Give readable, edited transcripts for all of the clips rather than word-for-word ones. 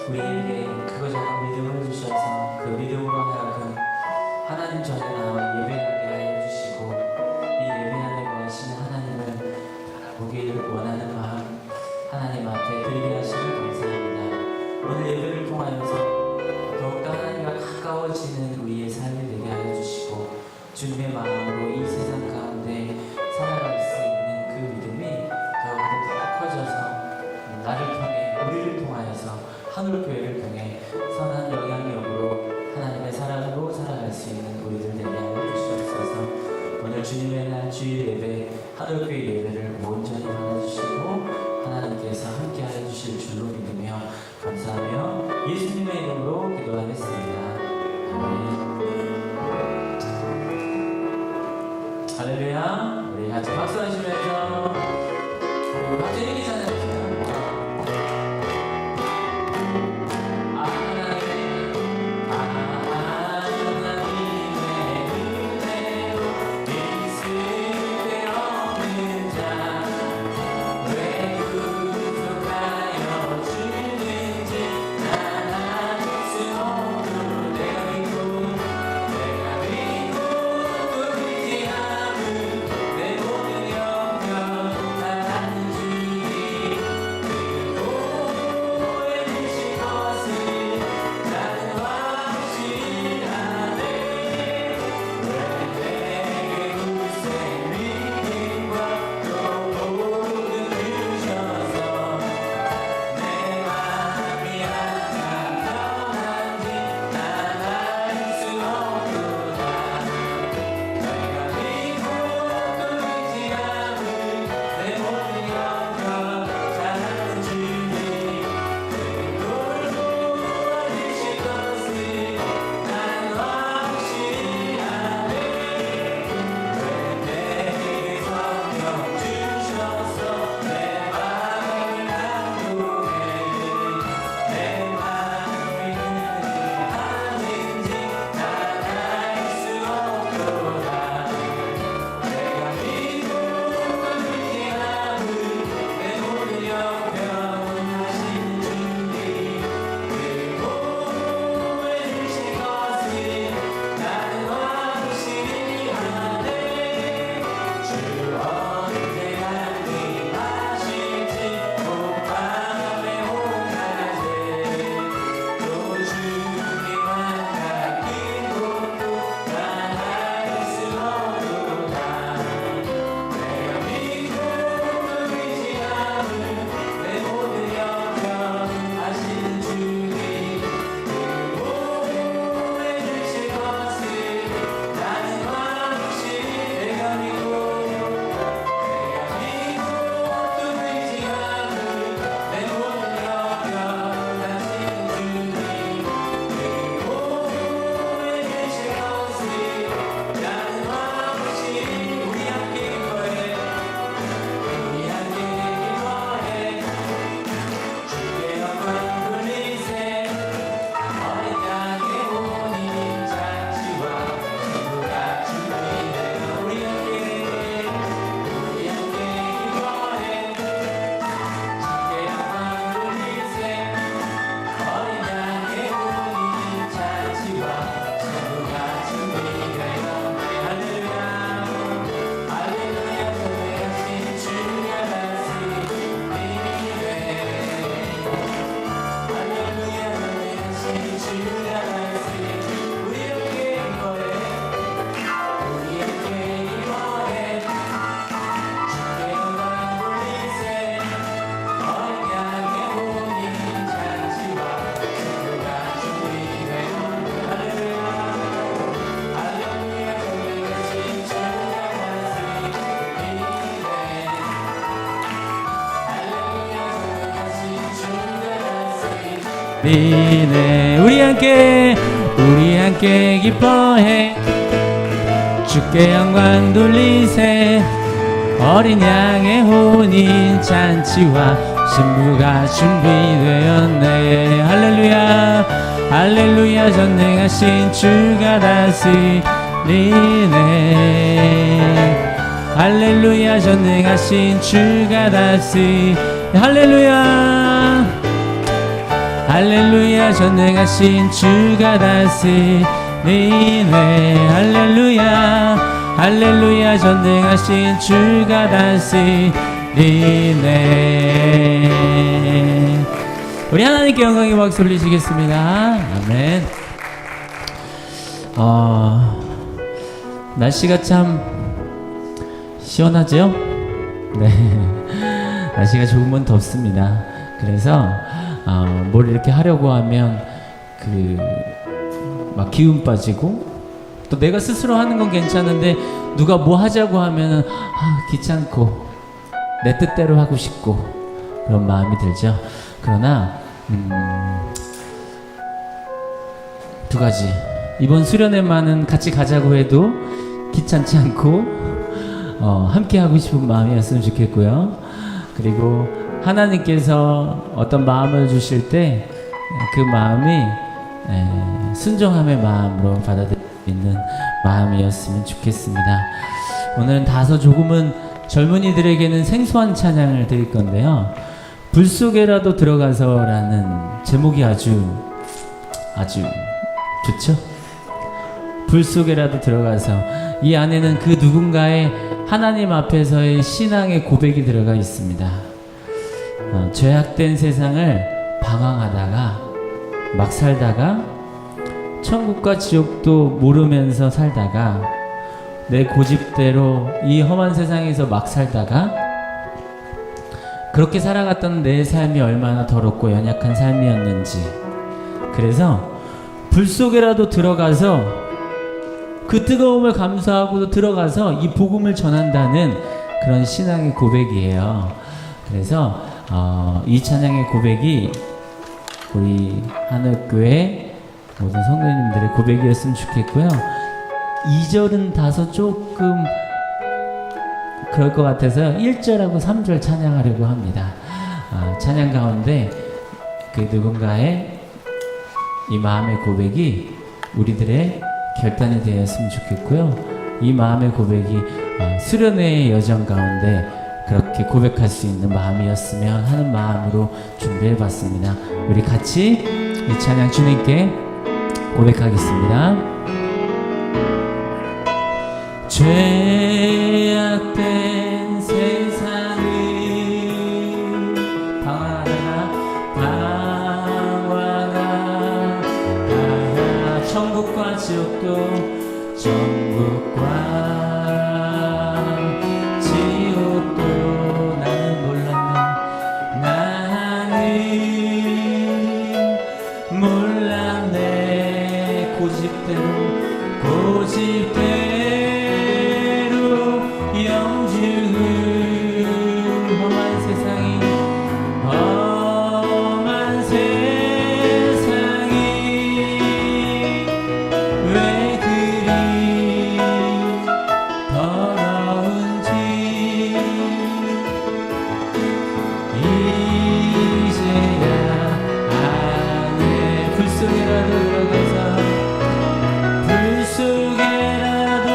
우리에게 그거저거 믿음을 주셔서 그 믿음으로 하여금 하나님 전에 나와 예배하게 하여 주시고 이 예배 안에 거하시는 하나님을 바라보길 원하는 마음 하나님 앞에 드리게 하시니 감사합니다. 오늘 예배를 통하여서 더욱더 하나님과 가까워지는 우리의 삶이 되게 하여 주시고 주님의 마음으로 이 세상 가운데 살아갈 수 있는 그 믿음이 더 커져서 나를 통해 우리를 통하여서 하늘교회를 통해 선한 영향력으로 하나님의 사랑으로 살아갈 수 있는 우리들 되게 하여 주시옵소서. 오늘 주님의 날 주일 예배 하늘교회 예배를 온전히 받아주시고 하나님께서 함께하여 주실 줄로 믿으며 감사하며 예수님의 이름으로 기도하겠습니다. 아멘. 할렐루야. 우리 같이 박수하시면서 그리고 같이 얘기잖아요. 우리네 우리 함께 기뻐해 주께 영광 돌리세 어린 양의 혼인 잔치와 신부가 준비되었네. 할렐루야 할렐루야 전능하신 주가 다스리네. 할렐루야 전능하신 주가 다스리네. 할렐루야 할렐루야 전능하신 주가 다스리네 할렐루야 할렐루야 전능하신 주가 다스리네. 우리 하나님께 영광의 박수 올리시겠습니다. 아멘. 날씨가 참 시원하죠? 네. 날씨가 조금은 덥습니다. 그래서 뭘 이렇게 하려고 하면 막 기운 빠지고, 또 내가 스스로 하는 건 괜찮은데 누가 뭐 하자고 하면은 귀찮고 내 뜻대로 하고 싶고 그런 마음이 들죠. 그러나 두 가지, 이번 수련회만은 같이 가자고 해도 귀찮지 않고 함께 하고 싶은 마음이었으면 좋겠고요. 그리고 하나님께서 어떤 마음을 주실 때 그 마음이 순종함의 마음으로 받아들이는 마음이었으면 좋겠습니다. 오늘은 다소 조금은 젊은이들에게는 생소한 찬양을 드릴 건데요. 불 속에라도 들어가서라는 제목이 아주 좋죠? 불 속에라도 들어가서, 이 안에는 그 누군가의 하나님 앞에서의 신앙의 고백이 들어가 있습니다. 죄악된 세상을 방황하다가 막 살다가 천국과 지옥도 모르면서 살다가 내 고집대로 이 험한 세상에서 막 살다가 그렇게 살아갔던 내 삶이 얼마나 더럽고 연약한 삶이었는지, 그래서 불 속에라도 들어가서 그 뜨거움을 감수하고도 들어가서 이 복음을 전한다는 그런 신앙의 고백이에요. 그래서 이 찬양의 고백이 우리 하늘교회 모든 성도님들의 고백이었으면 좋겠고요. 2절은 다소 조금 그럴 것 같아서 1절하고 3절 찬양하려고 합니다. 찬양 가운데 그 누군가의 이 마음의 고백이 우리들의 결단이 되었으면 좋겠고요. 이 마음의 고백이 수련회의 여정 가운데 그렇게 고백할 수 있는 마음이었으면 하는 마음으로 준비해봤습니다. 우리 같이 이 찬양 주님께 고백하겠습니다. 죄악된 세상을 방황하다가 천국과 지옥도 나는 몰랐네. 고집대로 영주를 험한 세상이 왜 그리 더러운지 이제야 아네. 불 속에라도 들어가서 불 속에라도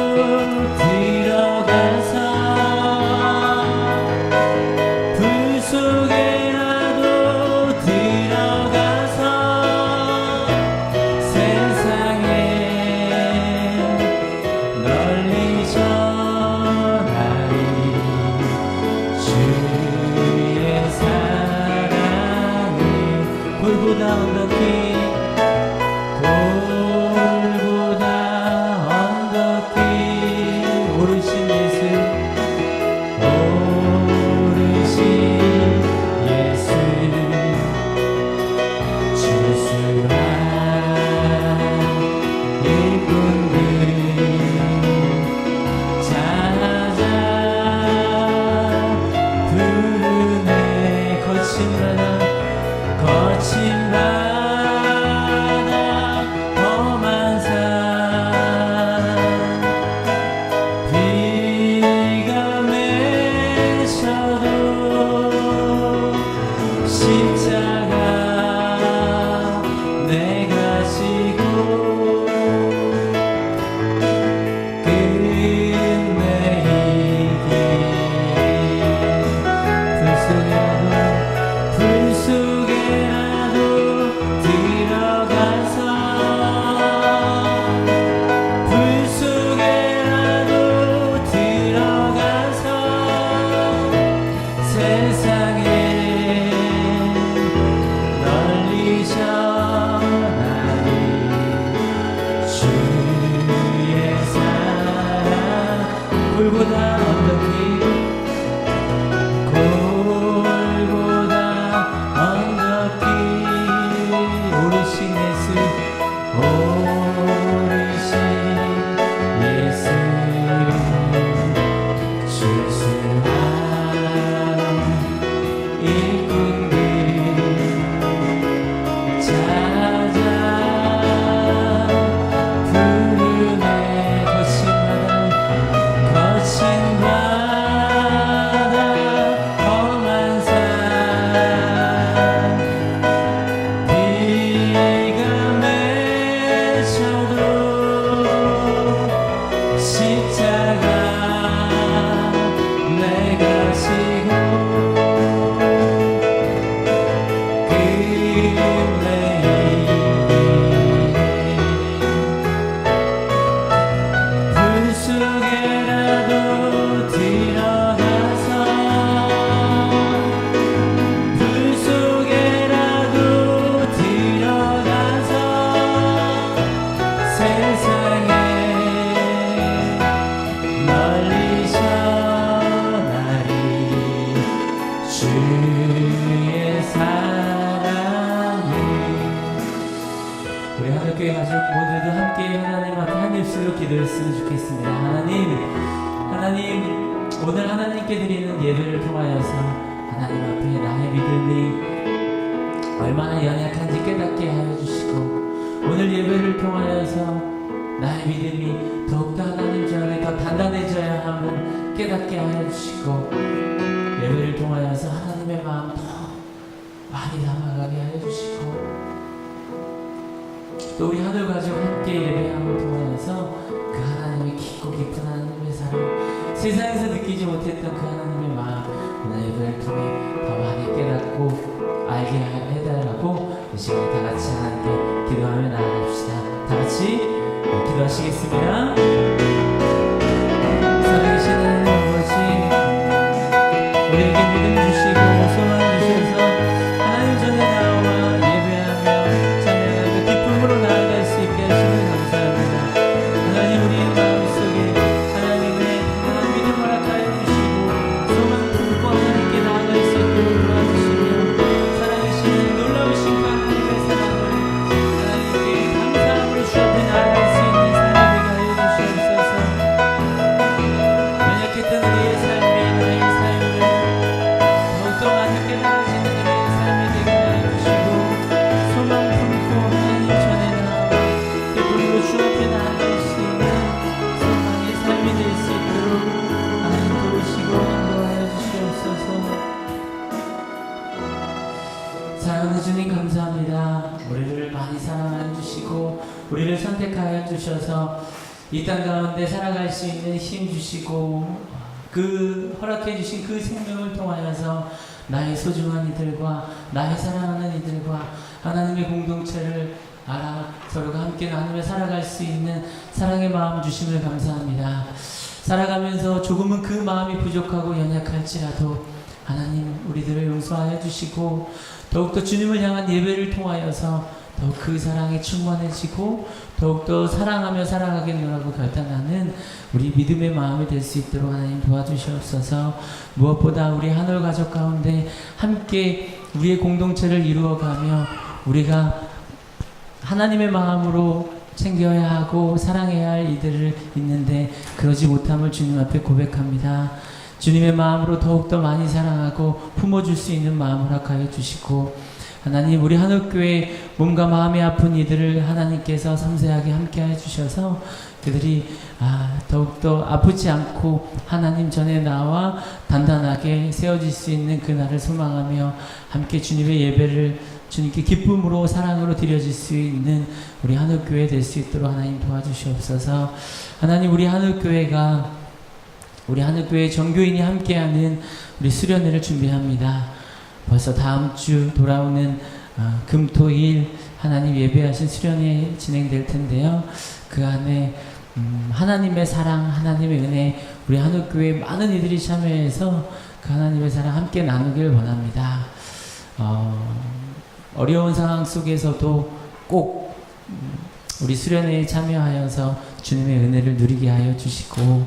한옥교회 가족 모두도 함께 하나님 앞에 한 입술로 기도했으면 좋겠습니다. 하나님 오늘 하나님께 드리는 예배를 통하여서 하나님 앞에 나의 믿음이 얼마나 연약한지 깨닫게 하여 주시고, 오늘 예배를 통하여서 나의 믿음이 더욱더 하나님 주 안에 더 단단해져야 함을 깨닫게 하여 주시고, 예배를 통하여서 하나님의 마음 더 많이 담아가게 하여 주시고, 또 우리 하늘 가족 함께 예배함을 통하여서 그 하나님의 깊고 깊은 하나님의 사랑, 세상에서 느끼지 못했던 그 하나님의 마음 오늘 예배를 통해 더 많이 깨닫고 알게 해달라고 이 시간에 다 같이 하나님께 기도하며 나아갑시다. 다 같이 기도하시겠습니다. 살아계신 하나님 아버지, 우리에게 믿음 주시고 소망 주셔서 하나님 전에 나와 예배하며 찬양하며 기쁨으로 나아갈 수 있게 하시는 감사합니다. 하나님, 우리의 마음속에 하나님의 강한 믿음 허락하여 주시고 소망 품고 하나님께 나아갈 수 있도록 도와주시며, 살아계시는 놀라우신 하나님의 사랑을 하나님께 감사함으로 주 앞에 나아갈 수 있는 삶이 되게 하여 주시옵소서. 연약했던 우리의 삶에 하나님의 삶을 더욱더 많이 깨달아지는 우리의 삶이 되게 하여 주시고, 소망 품고 하나님 전에 나와 기쁨으로 주 앞에 나아갈 수 있는 소망의 삶이 될 수 있도록 하나님 도우시고 인도하여 주시옵소서. 사랑하는 주님 감사합니다. 우리를 많이 사랑하여 주시고 우리를 선택하여 주셔서 이 땅 가운데 살아갈 수 있는 힘 주시고, 그 허락해 주신 그 생명을 통하여서 나의 소중한 이들과 나의 사랑하는 이들과 하나님의 공동체를 알아 서로가 함께 나누며 살아갈 수 있는 사랑의 마음 주심을 감사합니다. 살아가면서 조금은 그 마음이 부족하고 연약할지라도 하나님 우리들을 용서하여 주시고, 더욱더 주님을 향한 예배를 통하여서 더욱 그 사랑에 충만해지고 더욱더 사랑하며 살아가겠노라고 결단하는 우리 믿음의 마음이 될 수 있도록 하나님 도와주시옵소서. 무엇보다 우리 한올 가족 가운데 함께 우리의 공동체를 이루어가며 우리가 하나님의 마음으로 챙겨야 하고 사랑해야 할 이들을 있는데 그러지 못함을 주님 앞에 고백합니다. 주님의 마음으로 더욱더 많이 사랑하고 품어줄 수 있는 마음을 허락하여 주시고, 하나님 우리 한옥교회 몸과 마음이 아픈 이들을 하나님께서 섬세하게 함께해 주셔서 그들이 더욱더 아프지 않고 하나님 전에 나와 단단하게 세워질 수 있는 그날을 소망하며 함께 주님의 예배를 주님께 기쁨으로 사랑으로 드려질 수 있는 우리 한옥교회 될 수 있도록 하나님 도와주시옵소서. 하나님 우리 한옥교회 정교인이 함께하는 우리 수련회를 준비합니다. 벌써 다음 주 돌아오는 금토일 하나님 예배하신 수련회 진행될 텐데요. 그 안에 하나님의 사랑, 하나님의 은혜, 우리 한옥교회 많은 이들이 참여해서 그 하나님의 사랑 함께 나누길 원합니다. 어려운 상황 속에서도 꼭 우리 수련회에 참여하여서 주님의 은혜를 누리게 하여 주시고,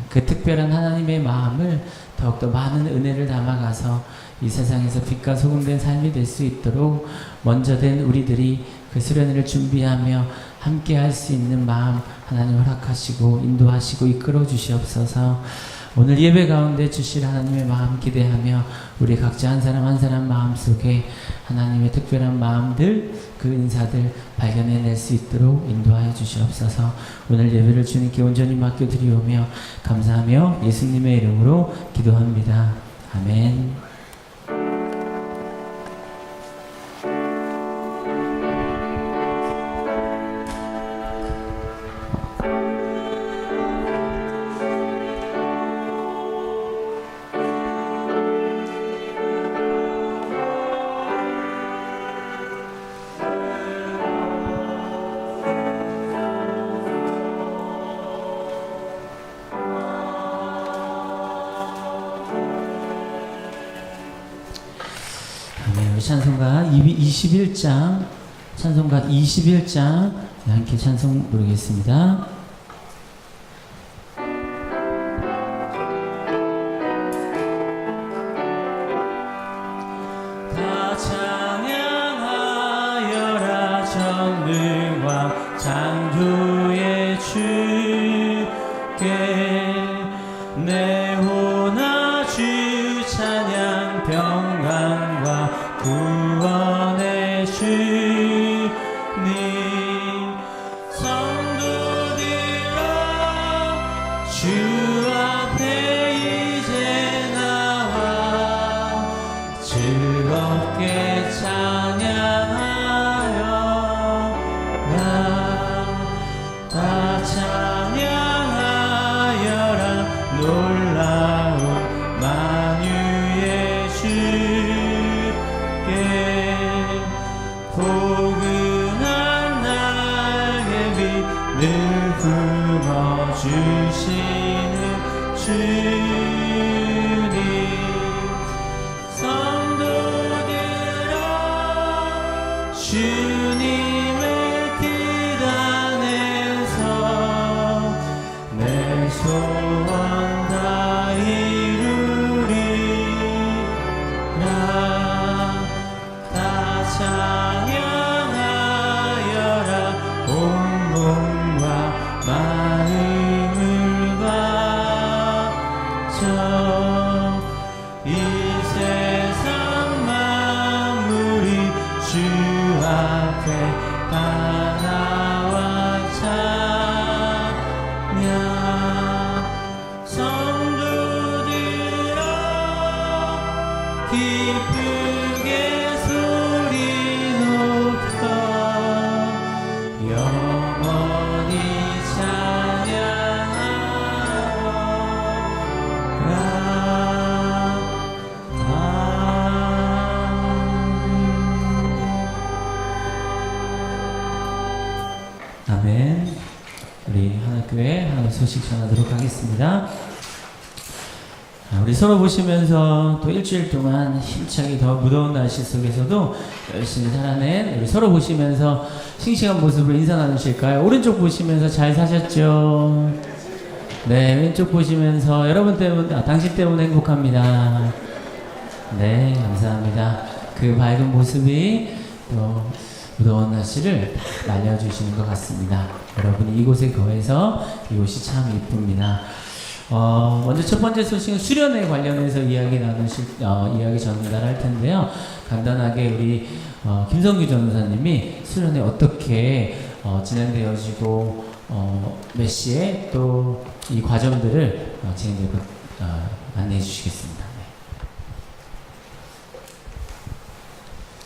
그 특별한 하나님의 마음을 더욱더 많은 은혜를 담아가서 이 세상에서 빛과 소금된 삶이 될 수 있도록 먼저 된 우리들이 그 수련회를 준비하며 함께 할 수 있는 마음 하나님 허락하시고 인도하시고 이끌어 주시옵소서. 오늘 예배 가운데 주실 하나님의 마음 기대하며 우리 각자 한 사람 한 사람 마음속에 하나님의 특별한 마음들, 그 인사들 발견해낼 수 있도록 인도하여 주시옵소서. 오늘 예배를 주님께 온전히 맡겨드리오며 감사하며 예수님의 이름으로 기도합니다. 아멘. 찬송가 21장, 찬송가 21장 함께 찬송 부르겠습니다. 다 찬양하여라 정글 주님 성도들아 주 앞에 이제 나와 즐겁게 찬양하여라 다 찬양하여라 놀라운 만유의 주께 포근한 날개 빛 늘 품어주시는 주님 성도들아 주님의 뜻 안에서 내 소원 다 이루리라 다 찬양하여라 온 몸과 마음을 바쳐 이 세상 만물이 주 앞에 하나와 찬양 성도들아 기쁘게 소리 높여 영원히 찬양하라. 아멘. 우리 하나교회 하나님 소식 전하도록 하겠습니다. 우리 서로 보시면서 또 일주일 동안 힘차게 더 무더운 날씨 속에서도 열심히 살아낸 우리 서로 보시면서 싱싱한 모습으로 인사 나누실까요? 오른쪽 보시면서 잘 사셨죠? 네, 왼쪽 보시면서 여러분 때문에, 당신 때문에 행복합니다. 네, 감사합니다. 그 밝은 모습이 또 무더운 날씨를 다 날려주시는 것 같습니다. 여러분이 이곳에 거해서 이곳이 참 이쁩니다. 먼저 첫 번째 소식은 수련회 관련해서 이야기 전달할 텐데요. 간단하게 우리 김성규 전도사님이 수련회 어떻게 진행되어지고 몇 시에 또 이 과정들을 진행되고 안내해 주시겠습니다.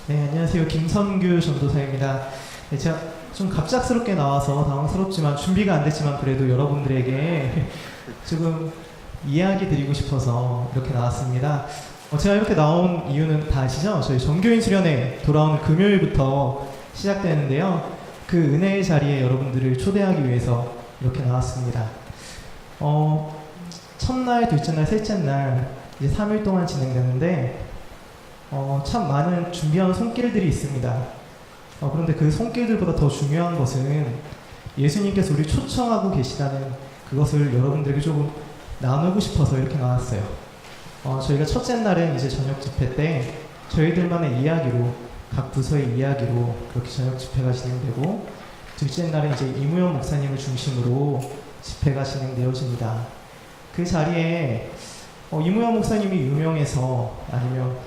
네, 안녕하세요. 김성규 전도사입니다. 네, 제가 좀 갑작스럽게 나와서 당황스럽지만 준비가 안 됐지만 그래도 여러분들에게 조금 이야기 드리고 싶어서 이렇게 나왔습니다. 제가 이렇게 나온 이유는 다 아시죠? 저희 정교인 수련회 돌아오는 금요일부터 시작되는데요. 그 은혜의 자리에 여러분들을 초대하기 위해서 이렇게 나왔습니다. 첫날, 둘째 날, 셋째 날 이제 3일 동안 진행되는데 참 많은 준비한 손길들이 있습니다. 그런데 그 손길들보다 더 중요한 것은 예수님께서 우리 초청하고 계시다는 그것을 여러분들에게 조금 나누고 싶어서 이렇게 나왔어요. 저희가 첫째 날은 이제 저녁 집회 때 저희들만의 이야기로 각 부서의 이야기로 그렇게 저녁 집회가 진행되고 둘째 날은 이제 이무영 목사님을 중심으로 집회가 진행되어집니다. 그 자리에 이무영 목사님이 유명해서 아니면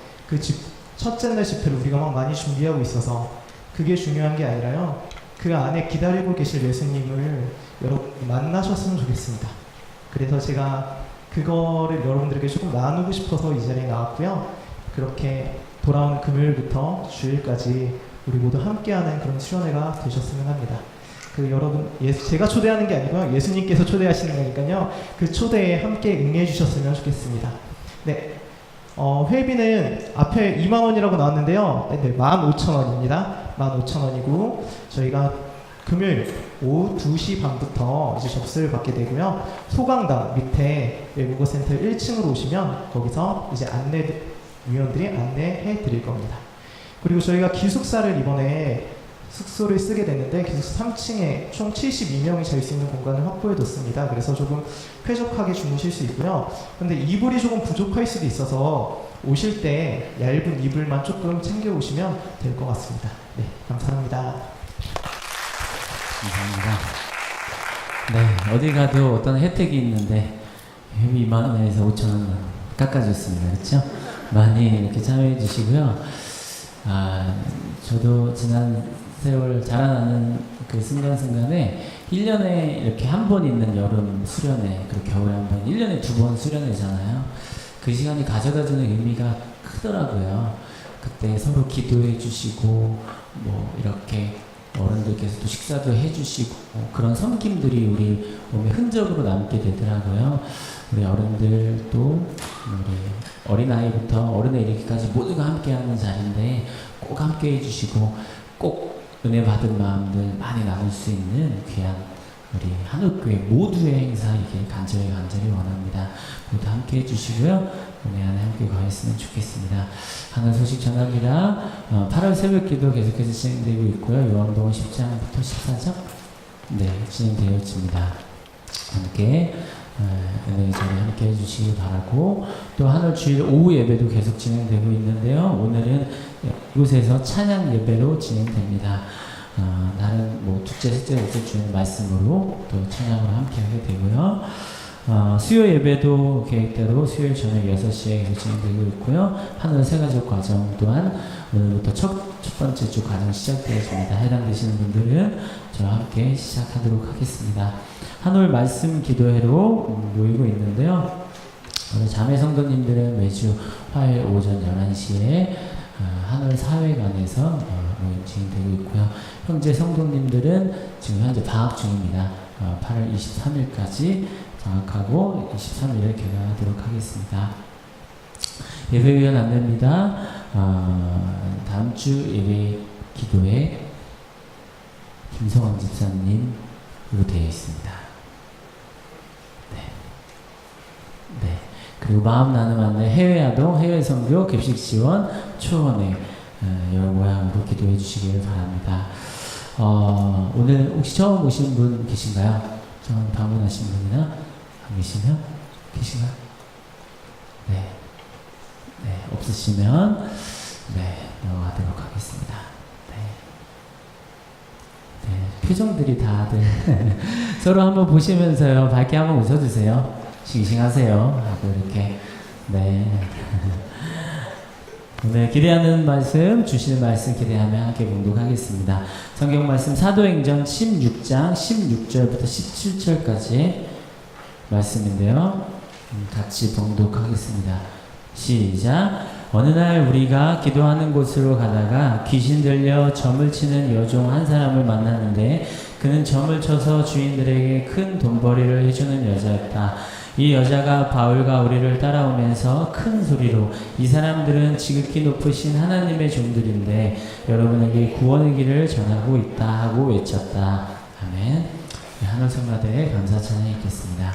첫째 날 집회를 우리가 막 많이 준비하고 있어서 그게 중요한 게 아니라요. 그 안에 기다리고 계실 예수님을 여러분 만나셨으면 좋겠습니다. 그래서 제가 그거를 여러분들에게 조금 나누고 싶어서 이 자리에 나왔고요. 그렇게 돌아오는 금요일부터 주일까지 우리 모두 함께하는 그런 수련회가 되셨으면 합니다. 여러분, 제가 초대하는 게 아니고요. 예수님께서 초대하시는 거니까요. 그 초대에 함께 응해 주셨으면 좋겠습니다. 네. 회비는 앞에 2만원이라고 나왔는데요. 네, 15,000원입니다. 15,000원이고, 저희가 금요일 오후 2시 반부터 이제 접수를 받게 되고요. 소강당 밑에 외국어센터 1층으로 오시면 거기서 이제 위원들이 안내해 드릴 겁니다. 그리고 저희가 기숙사를 이번에 숙소를 쓰게 됐는데 기숙사 3층에 총 72명이 잘 수 있는 공간을 확보해 뒀습니다. 그래서 조금 쾌적하게 주무실 수 있고요. 근데 이불이 조금 부족할 수도 있어서 오실 때 얇은 이불만 조금 챙겨 오시면 될 것 같습니다. 네, 감사합니다. 감사합니다. 네, 어디 가도 어떤 혜택이 있는데 2만원에서 5,000원 깎아줬습니다. 그렇죠? 많이 이렇게 참여해 주시고요. 저도 지난 세월 자라나는 그 순간순간에 1년에 이렇게 한 번 있는 여름 수련회, 그리고 겨울에 한 번, 1년에 2번 수련회잖아요. 그 시간이 가져다주는 의미가 크더라고요. 그때 서로 기도해 주시고, 뭐, 이렇게 어른들께서 또 식사도 해 주시고, 그런 섬김들이 우리 몸에 흔적으로 남게 되더라고요. 우리 어른들도, 우리 어린아이부터 어른에 이르기까지 모두가 함께하는 자리인데, 꼭 함께 해주시고 꼭 은혜 받은 마음들 많이 나눌 수 있는 귀한 우리 한옥교회 모두의 행사이길 간절히 원합니다. 모두 함께 해주시고요. 은혜 안에 함께 거했으면 좋겠습니다. 하나 소식 전합니다. 8월 새벽기도 계속해서 진행되고 있고요. 요한복음 10장부터 14장 진행되어집니다. 함께 은혜의 자리에 함께 해주시기 바라고, 또 한월 주일 오후 예배도 계속 진행되고 있는데요. 오늘은 이곳에서 찬양 예배로 진행됩니다. 다른 뭐 둘째, 셋째, 넷째 주일 말씀으로 또 찬양으로 함께 하게 되고요. 수요 예배도 계획대로 수요일 저녁 6시에 계속 진행되고 있고요. 한월 새가족 과정 또한 오늘부터 첫 번째 주 과정 시작되어집니다. 해당되시는 분들은 저와 함께 시작하도록 하겠습니다. 한올 말씀 기도회로 모이고 있는데요. 오늘 자매 성도님들은 매주 화요일 오전 11시에 한올 사회관에서 모임 진행되고 있고요. 형제 성도님들은 지금 현재 방학 중입니다. 8월 23일까지 방학하고 23일에 개강하도록 하겠습니다. 예배위원 안내입니다. 다음 주 예배 기도회 김성원 집사님으로 되어 있습니다. 네. 그리고 마음 나눔 안내 해외 아동, 해외 선교, 급식 지원, 초원회 여러 모양으로 기도해 주시길 바랍니다. 오늘 혹시 처음 오신 분 계신가요? 처음 방문하신 분이나 안 계시면 계신가요? 네. 없으시면 넘어가도록 하겠습니다. 표정들이 다들 서로 한번 보시면서요, 밝게 한번 웃어주세요. 싱싱하세요 하고 이렇게. 오늘 기대하는 말씀, 주시는 말씀 기대하며 함께 봉독하겠습니다. 성경 말씀 사도행전 16장 16절부터 17절까지 말씀인데요. 같이 봉독하겠습니다. 시작. 어느 날 우리가 기도하는 곳으로 가다가 귀신 들려 점을 치는 여종 한 사람을 만났는데, 그는 점을 쳐서 주인들에게 큰 돈벌이를 해주는 여자였다. 이 여자가 바울과 우리를 따라오면서 큰 소리로 이 사람들은 지극히 높으신 하나님의 종들인데 여러분에게 구원의 길을 전하고 있다 하고 외쳤다. 아멘. 한올 성가대에 감사 찬양 있겠습니다.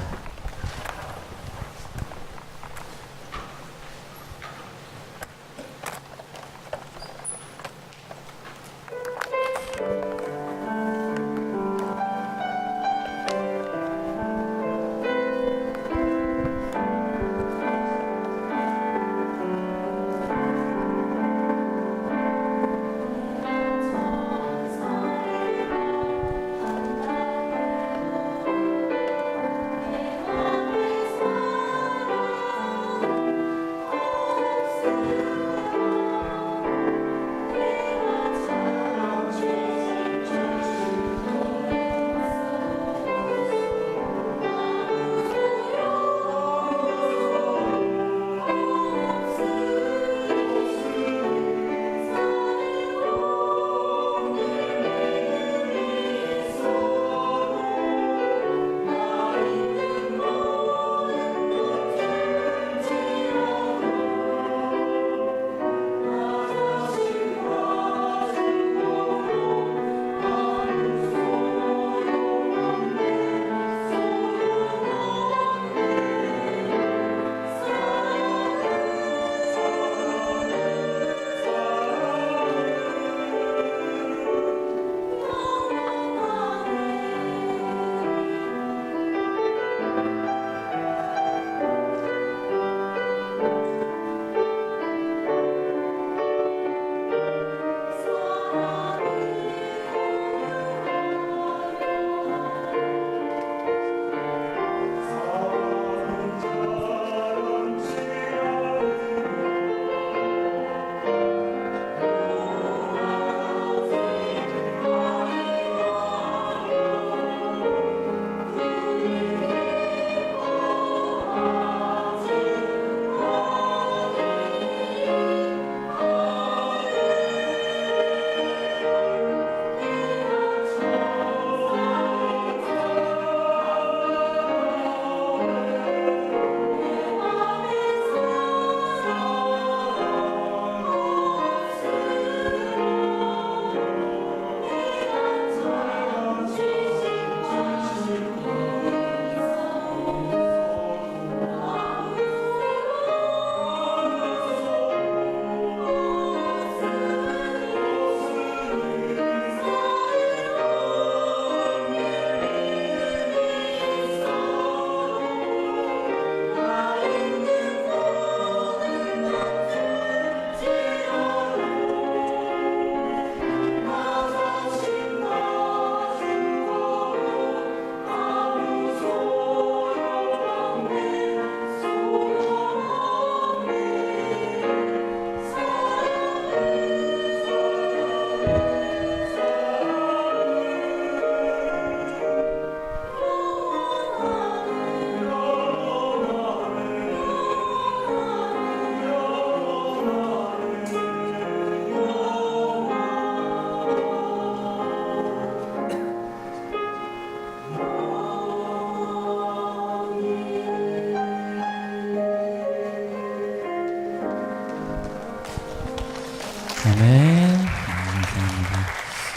감사합니다.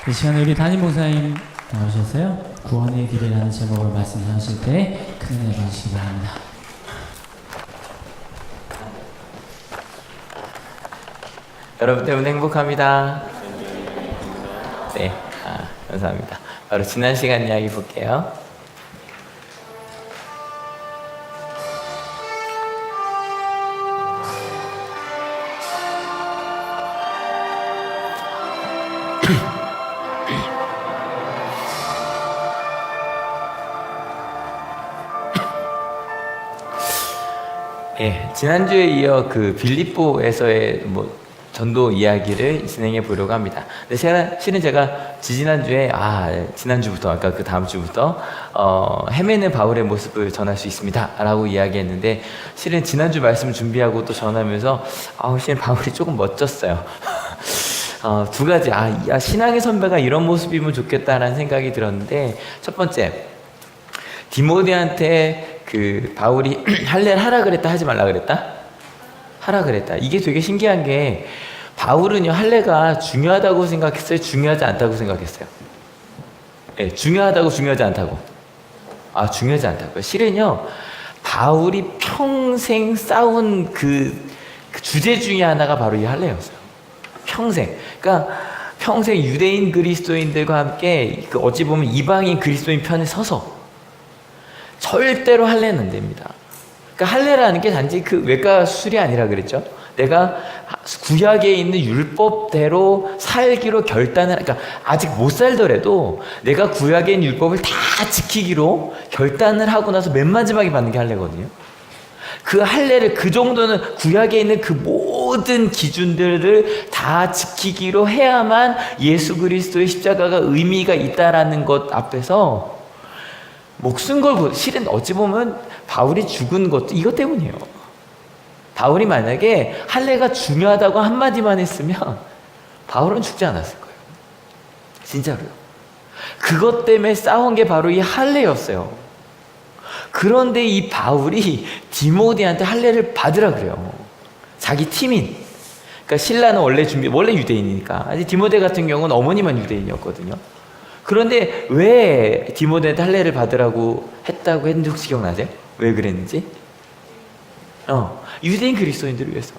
이 시간에 우리 담임 목사님 나오셔서요. 구원의 길이라는 제목으로 말씀하실 때 큰 은혜 받으시기 바랍니다. 여러분 때문에 행복합니다. 네, 감사합니다. 바로 지난 시간 이야기 볼게요. 예, 지난주에 이어 그 빌립보에서의 전도 이야기를 진행해 보려고 합니다. 근데 실은 제가 지난주부터, 아까 그 다음 주부터, 헤매는 바울의 모습을 전할 수 있습니다. 라고 이야기했는데, 실은 지난주 말씀 준비하고 또 전하면서, 실은 바울이 조금 멋졌어요. 두 가지, 신앙의 선배가 이런 모습이면 좋겠다라는 생각이 들었는데, 첫 번째, 디모데한테 그 바울이 할례를 하라 그랬다, 하지 말라 그랬다? 하라 그랬다. 이게 되게 신기한 게 바울은요, 할례가 중요하다고 생각했어요? 중요하지 않다고 생각했어요? 네, 중요하다고, 중요하지 않다고? 중요하지 않다고요. 실은요, 바울이 평생 싸운 그 주제 중에 하나가 바로 이 할례였어요. 평생. 그러니까 평생 유대인 그리스도인들과 함께 어찌 보면 이방인 그리스도인 편에 서서 절대로 할례는 안 됩니다. 그러니까 할례라는 게 단지 그 외과 수술이 아니라 그랬죠. 내가 구약에 있는 율법대로 살기로 결단을, 그러니까 아직 못 살더라도 내가 구약에 있는 율법을 다 지키기로 결단을 하고 나서 맨 마지막에 받는 게 할례거든요. 그 할례를, 그 정도는 구약에 있는 그 모든 기준들을 다 지키기로 해야만 예수 그리스도의 십자가가 의미가 있다라는 것 앞에서 목숨 걸고, 실은 어찌 보면 바울이 죽은 것도 이것 때문이에요. 바울이 만약에 할례가 중요하다고 한마디만 했으면 바울은 죽지 않았을 거예요. 진짜로요. 그것 때문에 싸운 게 바로 이 할례였어요. 그런데 이 바울이 디모데한테 할례를 받으라 그래요. 자기 팀인. 그러니까 신라는 원래 유대인이니까. 아직 디모데 같은 경우는 어머니만 유대인이었거든요. 그런데 왜 디모데한테 할례를 받으라고 했다고 했는지 혹시 기억나세요? 왜 그랬는지? 유대인 그리스도인들을 위해서.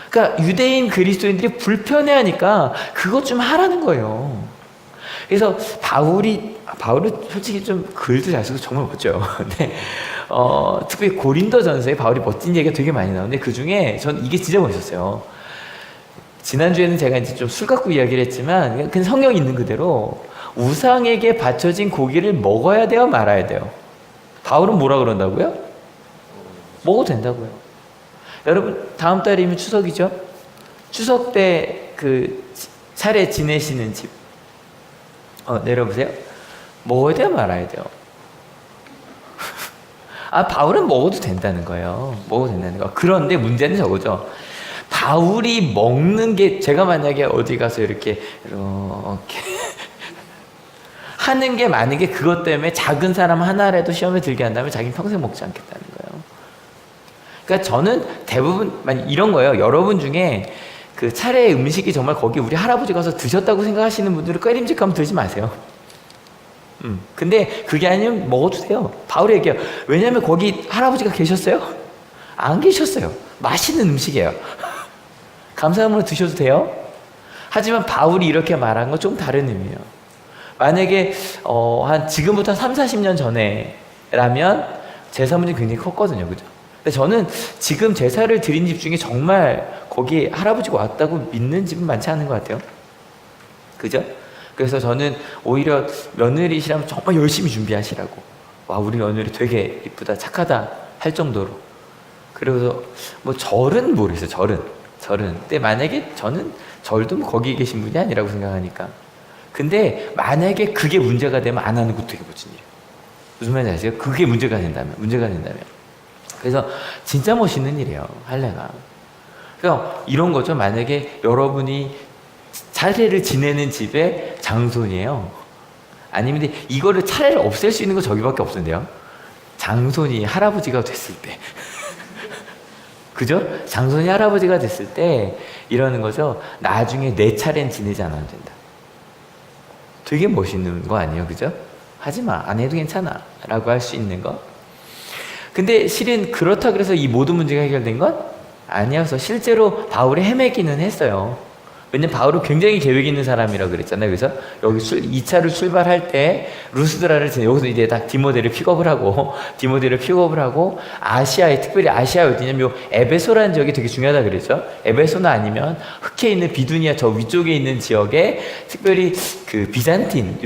그러니까 유대인 그리스도인들이 불편해하니까 그것 좀 하라는 거예요. 그래서 바울은 솔직히 좀 글도 잘 쓰고 정말 멋져요. 근데 특히 고린도전서에 바울이 멋진 얘기가 되게 많이 나오는데 그 중에 전 이게 진짜 멋있었어요. 지난주에는 제가 이제 좀 술 갖고 이야기를 했지만 그냥 성경이 있는 그대로 우상에게 바쳐진 고기를 먹어야 돼요, 말아야 돼요? 바울은 뭐라 그런다고요? 먹어도 된다고요. 여러분, 다음 달이면 추석이죠? 추석 때 그 차례 지내시는 집 내려보세요. 먹어야 돼요, 말아야 돼요? 바울은 먹어도 된다는 거예요. 먹어도 된다는 거. 그런데 문제는 저거죠. 바울이 먹는 게, 제가 만약에 어디 가서 이렇게 하는 게 만약에 그것 때문에 작은 사람 하나라도 시험에 들게 한다면 자기는 평생 먹지 않겠다는 거예요. 그러니까 저는 대부분 이런 거예요. 여러분 중에 그 차례 음식이 정말 거기 우리 할아버지 가서 드셨다고 생각하시는 분들은 꾀림직하면 들지 마세요. 근데 그게 아니면 먹어도 돼요. 바울이 얘기해요. 왜냐면 거기 할아버지가 계셨어요? 안 계셨어요. 맛있는 음식이에요. 감사함으로 드셔도 돼요. 하지만 바울이 이렇게 말한 건 좀 다른 의미예요. 만약에 한 지금부터 30-40년 전에라면 제사 문제 굉장히 컸거든요. 그죠? 근데 저는 지금 제사를 드린 집 중에 정말 거기 할아버지가 왔다고 믿는 집은 많지 않은 것 같아요. 그죠? 그래서 저는 오히려 며느리시라면 정말 열심히 준비하시라고, 와, 우리 며느리 되게 이쁘다, 착하다 할 정도로. 그래서 절은 모르겠어요. 절은. 근데 만약에 저는 절도 거기 계신 분이 아니라고 생각하니까. 근데 만약에 그게 문제가 되면 안 하는 것도 되게 멋진 일이에요. 무슨 말인지 아세요? 그게 문제가 된다면. 그래서 진짜 멋있는 일이에요, 할례가. 그러니까 이런 거죠. 만약에 여러분이 차례를 지내는 집의 장손이에요. 아니면 이거를 차례를 없앨 수 있는 거 저기밖에 없는데요. 장손이 할아버지가 됐을 때. 그죠? 장손이 할아버지가 됐을 때 이러는 거죠. 나중에 내 차례는 지내지 않아도 된다. 되게 멋있는 거 아니에요? 그죠? 하지마. 안 해도 괜찮아. 라고 할 수 있는 거. 근데 실은 그렇다 그래서 이 모든 문제가 해결된 건 아니어서 실제로 바울이 헤매기는 했어요. 왜냐면 바울은 굉장히 계획 있는 사람이라고 그랬잖아요. 그래서 여기 2차를 출발할 때 루스드라를 여기서 이제 딱 디모데를 픽업을 하고 아시아에, 특별히 아시아 어디냐면 요 에베소라는 지역이 되게 중요하다 그랬죠. 에베소나 아니면 흑해 있는 비두니아 저 위쪽에 있는 지역에 특별히 그 비잔틴은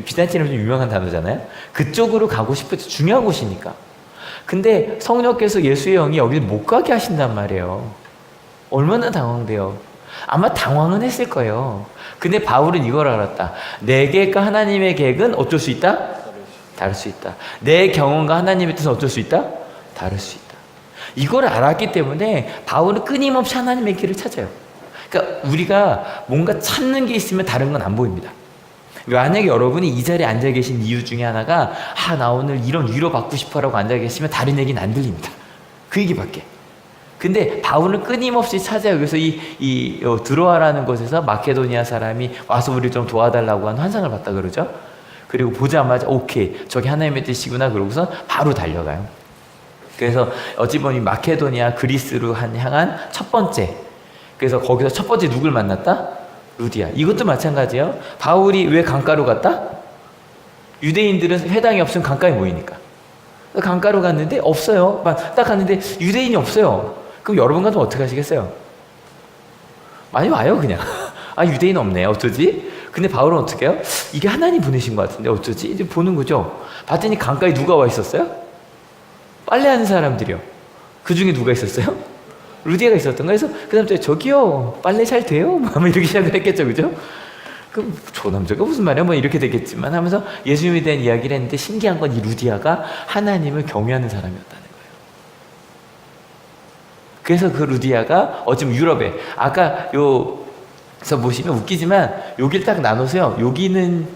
좀 유명한 단어잖아요. 그쪽으로 가고 싶어서 중요한 곳이니까. 근데 성령께서 예수의 영이 여기를 못 가게 하신단 말이에요. 얼마나 당황돼요. 아마 당황은 했을 거예요. 근데 바울은 이걸 알았다. 내 계획과 하나님의 계획은 어쩔 수 있다? 다를 수 있다. 내 경험과 하나님의 뜻은 어쩔 수 있다? 다를 수 있다. 이걸 알았기 때문에 바울은 끊임없이 하나님의 길을 찾아요. 그러니까 우리가 뭔가 찾는 게 있으면 다른 건 안 보입니다. 만약에 여러분이 이 자리에 앉아 계신 이유 중에 하나가 나 오늘 이런 위로 받고 싶어라고 앉아 계시면 다른 얘기는 안 들립니다. 그 얘기밖에. 근데 바울은 끊임없이 찾아요. 그래서 이 드로아라는 곳에서 마케도니아 사람이 와서 우리 좀 도와달라고 하는 환상을 봤다 그러죠. 그리고 보자마자 오케이 저기 하나님의 뜻이구나 그러고서 바로 달려가요. 그래서 어찌 보면 마케도니아 그리스로 향한 첫 번째. 그래서 거기서 첫 번째 누굴 만났다? 루디아. 이것도 마찬가지예요. 바울이 왜 강가로 갔다? 유대인들은 회당이 없으면 강가에 모이니까. 강가로 갔는데 없어요. 딱 갔는데 유대인이 없어요. 그럼 여러분 같으면 어떻게 하시겠어요? 많이 와요 그냥. 유대인 없네 어쩌지? 근데 바울은 어떻게 해요? 이게 하나님 보내신 것 같은데 어쩌지? 이제 보는 거죠. 봤더니 강가에 누가 와 있었어요? 빨래하는 사람들이요. 그 중에 누가 있었어요? 루디아가 있었던 거예요. 그래서 그 남자 저기요 빨래 잘 돼요? 이렇게 시작을 했겠죠. 그죠? 그럼 저 남자가 무슨 말이야? 이렇게 되겠지만 하면서 예수님에 대한 이야기를 했는데 신기한 건 이 루디아가 하나님을 경외하는 사람이었다는 거예요. 그래서 그 루디아가 어쩌면 유럽에 아까 여기서 보시면 웃기지만 여기를 딱 나눠서요. 여기는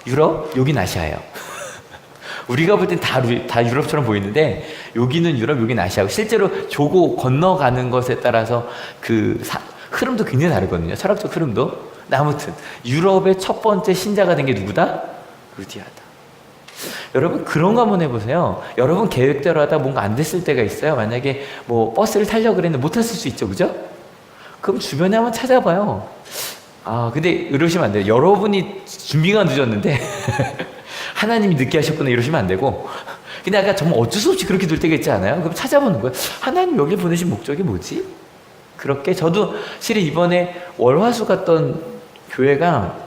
유럽, 여기는 아시아예요. 우리가 볼 땐 다 유럽처럼 보이는데 여기는 유럽, 여기는 아시아고 실제로 조고 건너가는 것에 따라서 그 흐름도 굉장히 다르거든요. 철학적 흐름도. 근데 아무튼 유럽의 첫 번째 신자가 된 게 누구다? 루디아다. 여러분 그런 거 한번 해보세요. 여러분 계획대로 하다 뭔가 안 됐을 때가 있어요. 만약에 버스를 타려고 그랬는데 못 탔을 수 있죠. 그죠? 그럼 주변에 한번 찾아봐요. 근데 이러시면 안 돼요. 여러분이 준비가 늦었는데 하나님이 늦게 하셨구나 이러시면 안 되고 근데 아까 정말 어쩔 수 없이 그렇게 될 때가 있지 않아요? 그럼 찾아보는 거예요. 하나님 여기 보내신 목적이 뭐지? 그렇게 저도 실은 이번에 월화수 갔던 교회가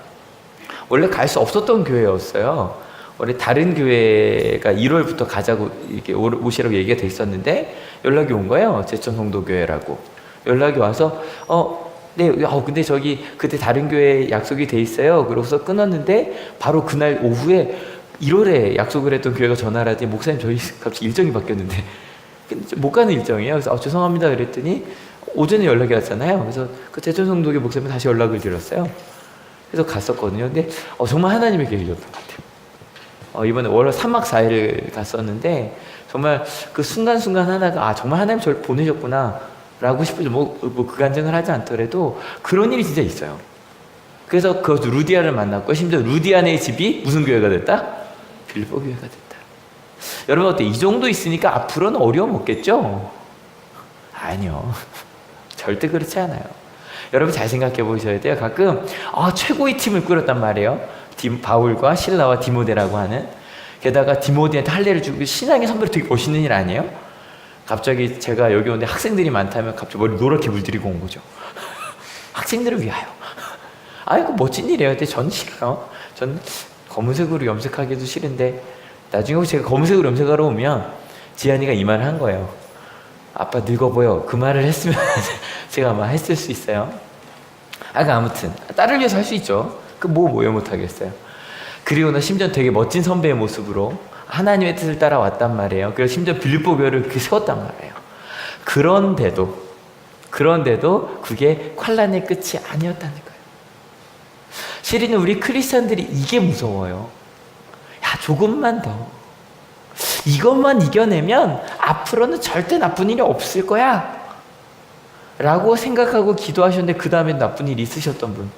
원래 갈 수 없었던 교회였어요. 원래 다른 교회가 1월부터 가자고 이렇게 오시라고 얘기가 돼 있었는데 연락이 온 거예요. 제천성도교회라고. 연락이 와서 네, 근데 저기 그때 다른 교회에 약속이 돼 있어요. 그러고서 끊었는데 바로 그날 오후에 1월에 약속을 했던 교회가 전화를 하더니 목사님 저희 갑자기 일정이 바뀌었는데 못 가는 일정이에요. 그래서 죄송합니다 그랬더니 오전에 연락이 왔잖아요. 그래서 그 제천성도교 목사님 다시 연락을 드렸어요. 그래서 갔었거든요. 근데 정말 하나님의 계획이었던 것 같아요. 이번에 월 3박 4일을 갔었는데 정말 그 순간순간 하나가 정말 하나님 저를 보내셨구나 라고 싶어서 그 간증을 하지 않더라도 그런 일이 진짜 있어요. 그래서 그 루디아를 만났고 심지어 루디아네 집이 무슨 교회가 됐다? 빌보 교회가 됐다. 여러분 어때? 이 정도 있으니까 앞으로는 어려움 없겠죠? 아니요. 절대 그렇지 않아요. 여러분 잘 생각해 보셔야 돼요. 가끔 최고의 팀을 꾸렸단 말이에요. 바울과 실라와 디모데라고 하는. 게다가 디모데한테 할례를 주고 신앙의 선배로 되게 멋있는 일 아니에요? 갑자기 제가 여기 오는데 학생들이 많다면 갑자기 머리 노랗게 물들이고 온 거죠. 학생들을 위하여. 이거 멋진 일이에요. 근데 전 싫어요. 전 검은색으로 염색하기도 싫은데 나중에 혹시 제가 검은색으로 염색하러 오면 지한이가 이 말을 한 거예요. 아빠 늙어 보여. 그 말을 했으면 제가 아마 했을 수 있어요. 아무튼 딸을 위해서 할 수 있죠. 왜 못하겠어요. 그리고 나 심지어 되게 멋진 선배의 모습으로 하나님의 뜻을 따라왔단 말이에요. 그래서 심지어 빌립보 교회를 그렇게 세웠단 말이에요. 그런데도 그게 환난의 끝이 아니었다는 거예요. 실은 우리 크리스찬들이 이게 무서워요. 조금만 더 이것만 이겨내면 앞으로는 절대 나쁜 일이 없을 거야 라고 생각하고 기도하셨는데 그 다음에 나쁜 일이 있으셨던 분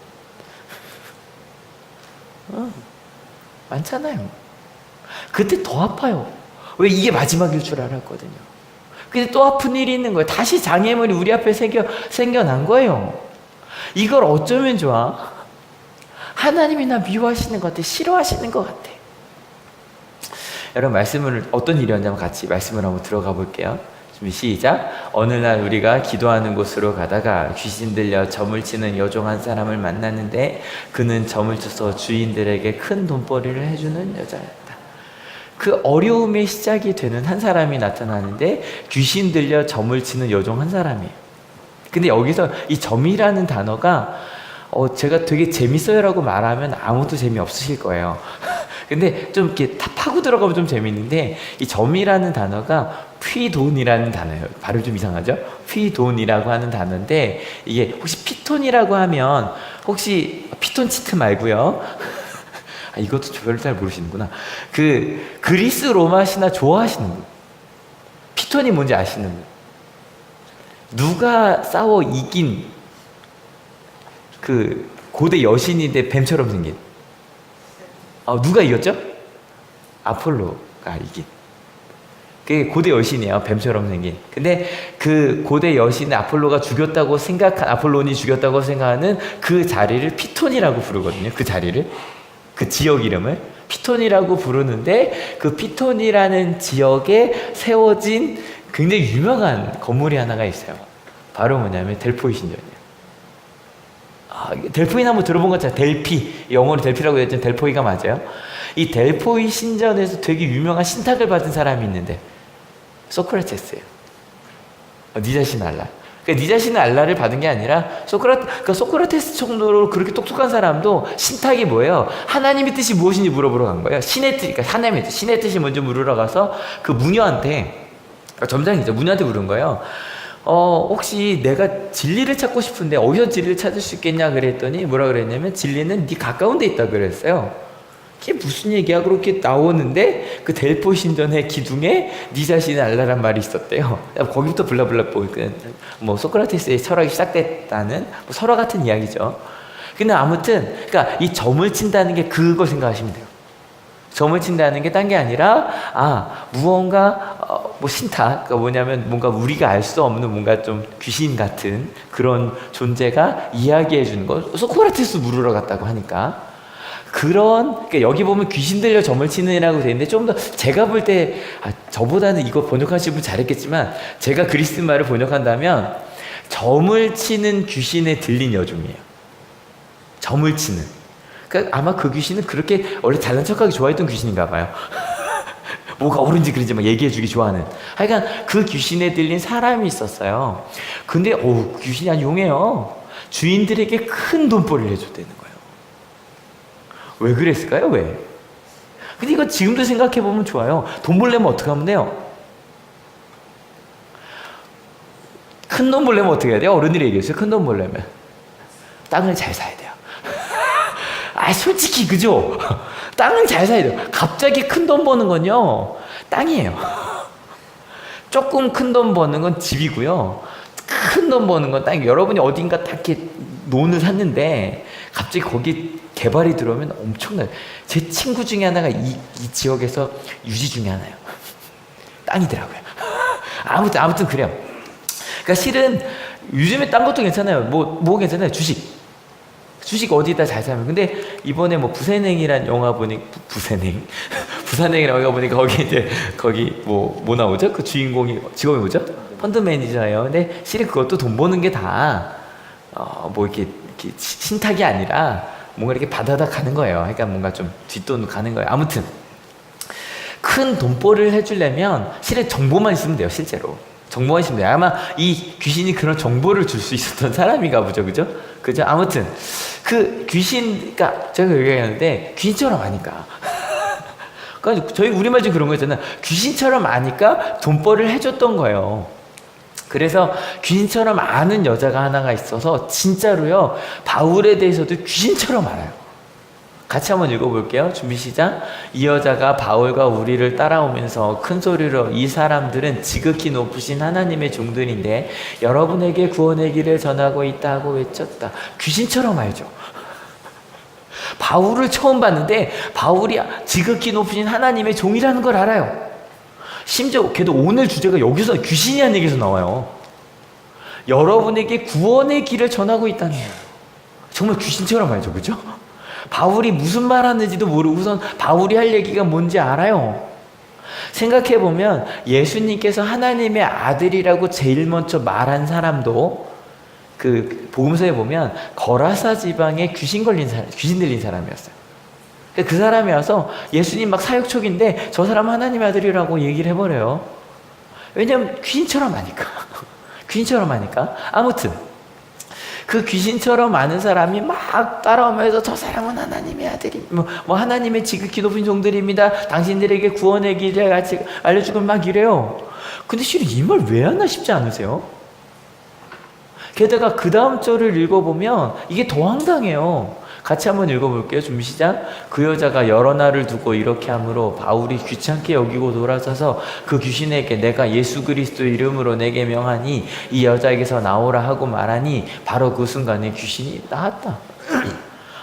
많잖아요. 그때 더 아파요. 왜? 이게 마지막일 줄 알았거든요. 근데 또 아픈 일이 있는 거예요. 다시 장애물이 우리 앞에 생겨난 거예요. 이걸 어쩌면 좋아? 하나님이 나 미워하시는 것 같아. 싫어하시는 것 같아. 여러분, 말씀을 어떤 일이었냐면 같이 말씀을 한번 들어가 볼게요. 준비 시작. 어느 날 우리가 기도하는 곳으로 가다가 귀신 들려 점을 치는 여종 한 사람을 만났는데 그는 점을 쳐서 주인들에게 큰 돈벌이를 해주는 여자였다. 그 어려움의 시작이 되는 한 사람이 나타나는데 귀신 들려 점을 치는 여종 한 사람이에요. 근데 여기서 이 점이라는 단어가 제가 되게 재밌어요라고 말하면 아무도 재미없으실 거예요. 근데 좀 이렇게 파고 들어가면 좀 재밌는데 이 점이라는 단어가 휘돈이라는 단어예요. 발음 좀 이상하죠? 휘돈이라고 하는 단어인데 이게 혹시 피톤이라고 하면 혹시 피톤치트 말고요. 이것도 별로 잘 모르시는구나. 그 그리스 로마 신화 좋아하시는 분. 피톤이 뭔지 아시는 분. 누가 싸워 이긴 그 고대 여신인데 뱀처럼 생긴. 누가 이겼죠? 아폴로가 이긴. 그게 고대 여신이에요. 뱀처럼 생긴. 근데 그 고대 여신의 아폴론이 죽였다고 생각하는 그 자리를 피톤이라고 부르거든요. 그 자리를. 그 지역 이름을 피톤이라고 부르는데 그 피톤이라는 지역에 세워진 굉장히 유명한 건물이 하나가 있어요. 바로 뭐냐면 델포이 신전이에요. 델포이는 한번 들어본 것 같아요. 델피, 영어로 델피라고 했지만 델포이가 맞아요. 이 델포이 신전에서 되게 유명한 신탁을 받은 사람이 있는데 소크라테스예요. 네 자신 알라. 그러니까 네 자신은 알라를 받은 게 아니라 소크라테스 정도로 그렇게 똑똑한 사람도 신탁이 뭐예요? 하나님의 뜻이 무엇인지 물어보러 간 거예요. 신의 뜻, 그러니까 하나님의 뜻, 신의 뜻이 먼저 물으러 가서 그 무녀한테, 점장이죠. 무녀한테 물은 거예요. 혹시 내가 진리를 찾고 싶은데 어디서 진리를 찾을 수 있겠냐 그랬더니 뭐라 그랬냐면 진리는 네 가까운 데 있다 그랬어요. 그게 무슨 얘기야? 그렇게 나오는데 그 델포 신전의 기둥에 네 자신은 알라란 말이 있었대요. 거기부터 블라블라 뭐 소크라테스의 철학이 시작됐다는 뭐 설화 같은 이야기죠. 근데 아무튼 그러니까 이 점을 친다는 게 그걸 생각하시면 돼요. 점을 친다는 게 딴 게 아니라 무언가 뭐 신탁, 그러니까 뭐냐면 뭔가 우리가 알 수 없는 뭔가 좀 귀신 같은 그런 존재가 이야기해 주는 거. 소크라테스 물으러 갔다고 하니까 그러니까 여기 보면 귀신 들려 점을 치는이라고 되어 있는데 좀 더 제가 볼 때 저보다는 이거 번역하시는 분 잘했겠지만 제가 그리스 말을 번역한다면 점을 치는 귀신에 들린 여종이에요. 점을 치는. 그러니까 아마 그 귀신은 그렇게 원래 잘난 척하기 좋아했던 귀신인가 봐요. 뭐가 옳은지 그런지 막 얘기해주기 좋아하는. 하여간 그 귀신에 들린 사람이 있었어요. 근데 귀신이 아주 용해요. 주인들에게 큰 돈벌이를 해줬다는 거예요. 왜 그랬을까요? 왜? 근데 이거 지금도 생각해보면 좋아요. 돈 벌려면 어떻게 하면 돼요? 큰 돈 벌려면 어떻게 해야 돼요? 어른들이 얘기했어요. 큰 돈 벌려면 땅을 잘 사야 돼요. 솔직히 그죠? 땅을 잘 사야 돼요. 갑자기 큰 돈 버는 건요 땅이에요. 조금 큰 돈 버는 건 집이고요. 큰 돈 버는 건 땅이에요. 여러분이 어딘가 딱 이렇게 논을 샀는데 갑자기 거기 개발이 들어오면 엄청나요. 제 친구 중에 하나가 이 지역에서 유지 중에 하나예요. 땅이더라고요. 아무튼 그래요. 그러니까 실은 요즘에 딴 것도 괜찮아요. 뭐 괜찮아요? 주식 어디다 잘 사면. 근데 이번에 뭐 부산행이란 영화 보니 부산행이라는 영화 보니까 거기 뭐 나오죠? 그 직업이 뭐죠? 펀드 매니저예요. 근데 실은 그것도 돈 버는 게 다 뭐 이렇게 신탁이 아니라 뭔가 이렇게 받아다 가는 거예요. 그러니까 뭔가 좀 뒷돈 가는 거예요. 아무튼 큰 돈벌이를 해주려면 실은 정보만 있으면 돼요. 실제로 정보만 있으면 돼요. 아마 이 귀신이 그런 정보를 줄 수 있었던 사람인가 보죠. 그죠? 아무튼 그 귀신가 제가 얘기하는데 귀신처럼 아니까. 그러니까 저희 우리말 중 그런 거 있잖아요. 귀신처럼 아니까 돈벌이를 해줬던 거예요. 그래서 귀신처럼 아는 여자가 하나가 있어서 진짜로요 바울에 대해서도 귀신처럼 알아요. 같이 한번 읽어볼게요. 준비 시작. 이 여자가 바울과 우리를 따라오면서 큰 소리로 이 사람들은 지극히 높으신 하나님의 종들인데 여러분에게 구원의 길을 전하고 있다고 외쳤다. 귀신처럼 알죠. 바울을 처음 봤는데 바울이 지극히 높으신 하나님의 종이라는 걸 알아요. 심지어 걔도 오늘 주제가 여기서 귀신이라는 얘기에서 나와요. 여러분에게 구원의 길을 전하고 있다는 거예요. 정말 귀신처럼 알죠, 그죠? 바울이 무슨 말 하는지도 모르고선 바울이 할 얘기가 뭔지 알아요. 생각해보면 예수님께서 하나님의 아들이라고 제일 먼저 말한 사람도 그 복음서에 보면 거라사 지방에 귀신 들린 사람이었어요. 그 사람이 와서 예수님 막 사역 초기인데 저 사람 하나님의 아들이라고 얘기를 해버려요. 왜냐면 귀신처럼 아니까. 귀신처럼 하니까. 아무튼 그 귀신처럼 아는 사람이 막 따라오면서 저 사람은 하나님의 아들이 뭐 하나님의 지극히 높은 종들입니다. 당신들에게 구원의 길을 같이 알려주고 막 이래요. 근데 실은 이 말 왜 하나 싶지 않으세요? 게다가 그 다음 절을 읽어보면 이게 더 황당해요. 같이 한번 읽어볼게요. 준비 시작. 그 여자가 여러 날을 두고 이렇게 하므로 바울이 귀찮게 여기고 돌아서서 그 귀신에게 내가 예수 그리스도 이름으로 내게 명하니 이 여자에게서 나오라 하고 말하니 바로 그 순간에 귀신이 나왔다.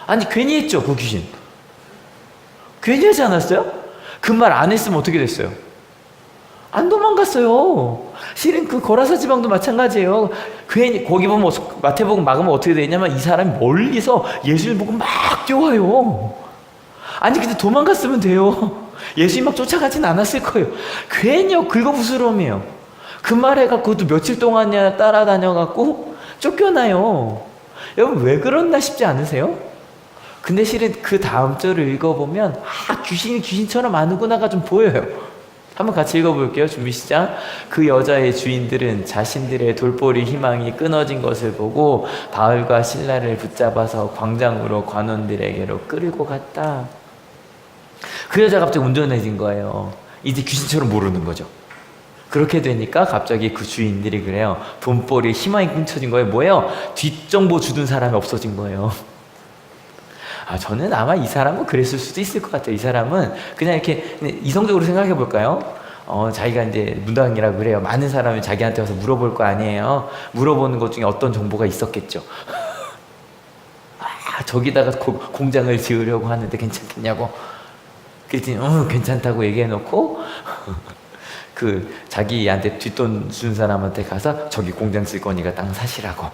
아니 괜히 했죠, 그 귀신. 괜히 하지 않았어요? 그 말 안 했으면 어떻게 됐어요? 안 도망갔어요. 실은 그 거라사 지방도 마찬가지예요. 괜히 거기 보면 마태복음 막으면 어떻게 되냐면 이 사람이 멀리서 예수님 보고 막 뛰어와요. 아니 근데 도망갔으면 돼요. 예수님 막 쫓아가진 않았을 거예요. 괜히 긁어부스럼이에요. 그 말 해갖고 또 며칠 동안이나 따라다녀갖고 쫓겨나요. 여러분 왜 그런다 싶지 않으세요? 근데 실은 그 다음 절을 읽어보면 귀신이 귀신처럼 아는구나가 좀 보여요. 한번 같이 읽어볼게요. 준비 시작. 그 여자의 주인들은 자신들의 돌보리 희망이 끊어진 것을 보고 바울과 실라를 붙잡아서 광장으로 관원들에게로 끌고 갔다. 그 여자가 갑자기 운전해진 거예요. 이제 귀신처럼 모르는 거죠. 그렇게 되니까 갑자기 그 주인들이 그래요. 돈벌이 희망이 끊쳐진 거예요. 뭐예요? 뒷정보 주던 사람이 없어진 거예요. 저는 아마 이 사람은 그랬을 수도 있을 것 같아요. 이 사람은 그냥 이렇게 이성적으로 생각해 볼까요? 자기가 이제 문당이라고 그래요. 많은 사람이 자기한테 와서 물어볼 거 아니에요. 물어보는 것 중에 어떤 정보가 있었겠죠. 저기다가 공장을 지으려고 하는데 괜찮겠냐고. 그랬더니 괜찮다고 얘기해 놓고 그 자기한테 뒷돈 준 사람한테 가서 저기 공장 쓸 거니까 땅 사시라고.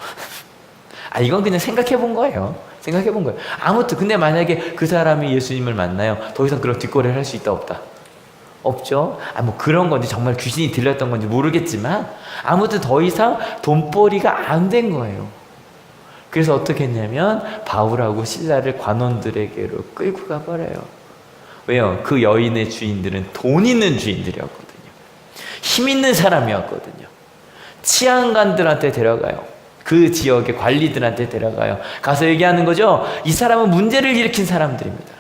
이건 그냥 생각해 본 거예요. 생각해 본 거예요. 아무튼 근데 만약에 그 사람이 예수님을 만나요. 더 이상 그런 뒷거래를 할 수 있다 없다? 없죠. 뭐 그런 건지 정말 귀신이 들렸던 건지 모르겠지만 아무튼 더 이상 돈벌이가 안 된 거예요. 그래서 어떻게 했냐면 바울하고 실라를 관원들에게로 끌고 가버려요. 왜요? 그 여인의 주인들은 돈 있는 주인들이었거든요. 힘 있는 사람이었거든요. 치안관들한테 데려가요. 그 지역의 관리들한테 데려가요. 가서 얘기하는 거죠. 이 사람은 문제를 일으킨 사람들입니다.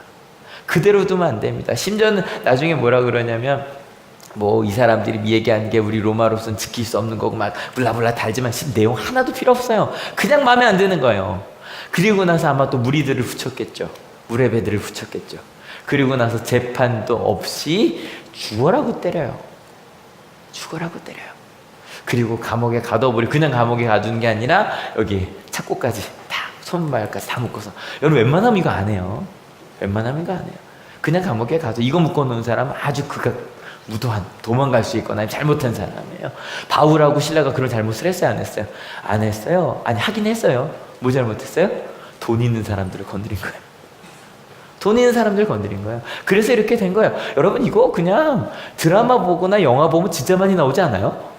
그대로 두면 안 됩니다. 심지어는 나중에 뭐라 그러냐면 이 사람들이 얘기하는 게 우리 로마로서는 지킬 수 없는 거고 막 블라블라 달지만 내용 하나도 필요 없어요. 그냥 마음에 안 드는 거예요. 그리고 나서 아마 또 무리들을 붙였겠죠. 무레배들을 붙였겠죠. 그리고 나서 재판도 없이 죽어라고 때려요. 죽어라고 때려요. 그리고 감옥에 가둬버리고 그냥 감옥에 가두는 게 아니라 여기 착고까지 다 손발까지 다 묶어서 여러분 웬만하면 이거 안 해요. 웬만하면 이거 안 해요. 그냥 감옥에 가도 이거 묶어놓은 사람은 아주 무도한 도망갈 수 있거나 잘못한 사람이에요. 바울하고 실라가 그런 잘못을 했어요? 안 했어요? 안 했어요. 아니 하긴 했어요. 뭐 잘못했어요? 돈 있는 사람들을 건드린 거예요. 돈 있는 사람들 건드린 거예요. 그래서 이렇게 된 거예요. 여러분 이거 그냥 드라마 보거나 영화 보면 진짜 많이 나오지 않아요?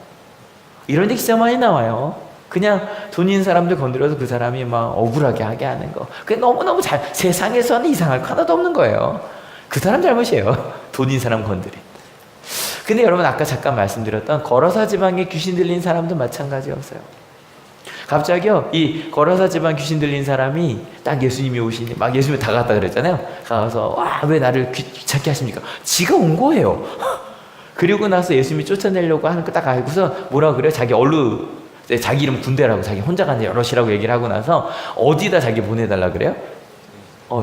이런 얘기 진짜 많이 나와요. 그냥 돈 있는 사람들 건드려서 그 사람이 막 억울하게 하게 하는 거. 그게 너무너무 세상에서는 이상할 거 하나도 없는 거예요. 그 사람 잘못이에요. 돈 있는 사람 건드린. 근데 여러분 아까 잠깐 말씀드렸던 거라사 지방에 귀신 들린 사람도 마찬가지였어요. 갑자기요 이 거라사 지방 귀신 들린 사람이 딱 예수님이 오시니 막 예수님이 다가갔다 그랬잖아요. 가서 왜 나를 귀찮게 하십니까? 지가 온 거예요. 그리고 나서 예수님이 쫓아내려고 하는 거 딱 알고서 뭐라 그래요? 자기 자기 이름 군대라고 자기 혼자 가는 여럿이라고 얘기를 하고 나서 어디다 자기 보내달라 그래요?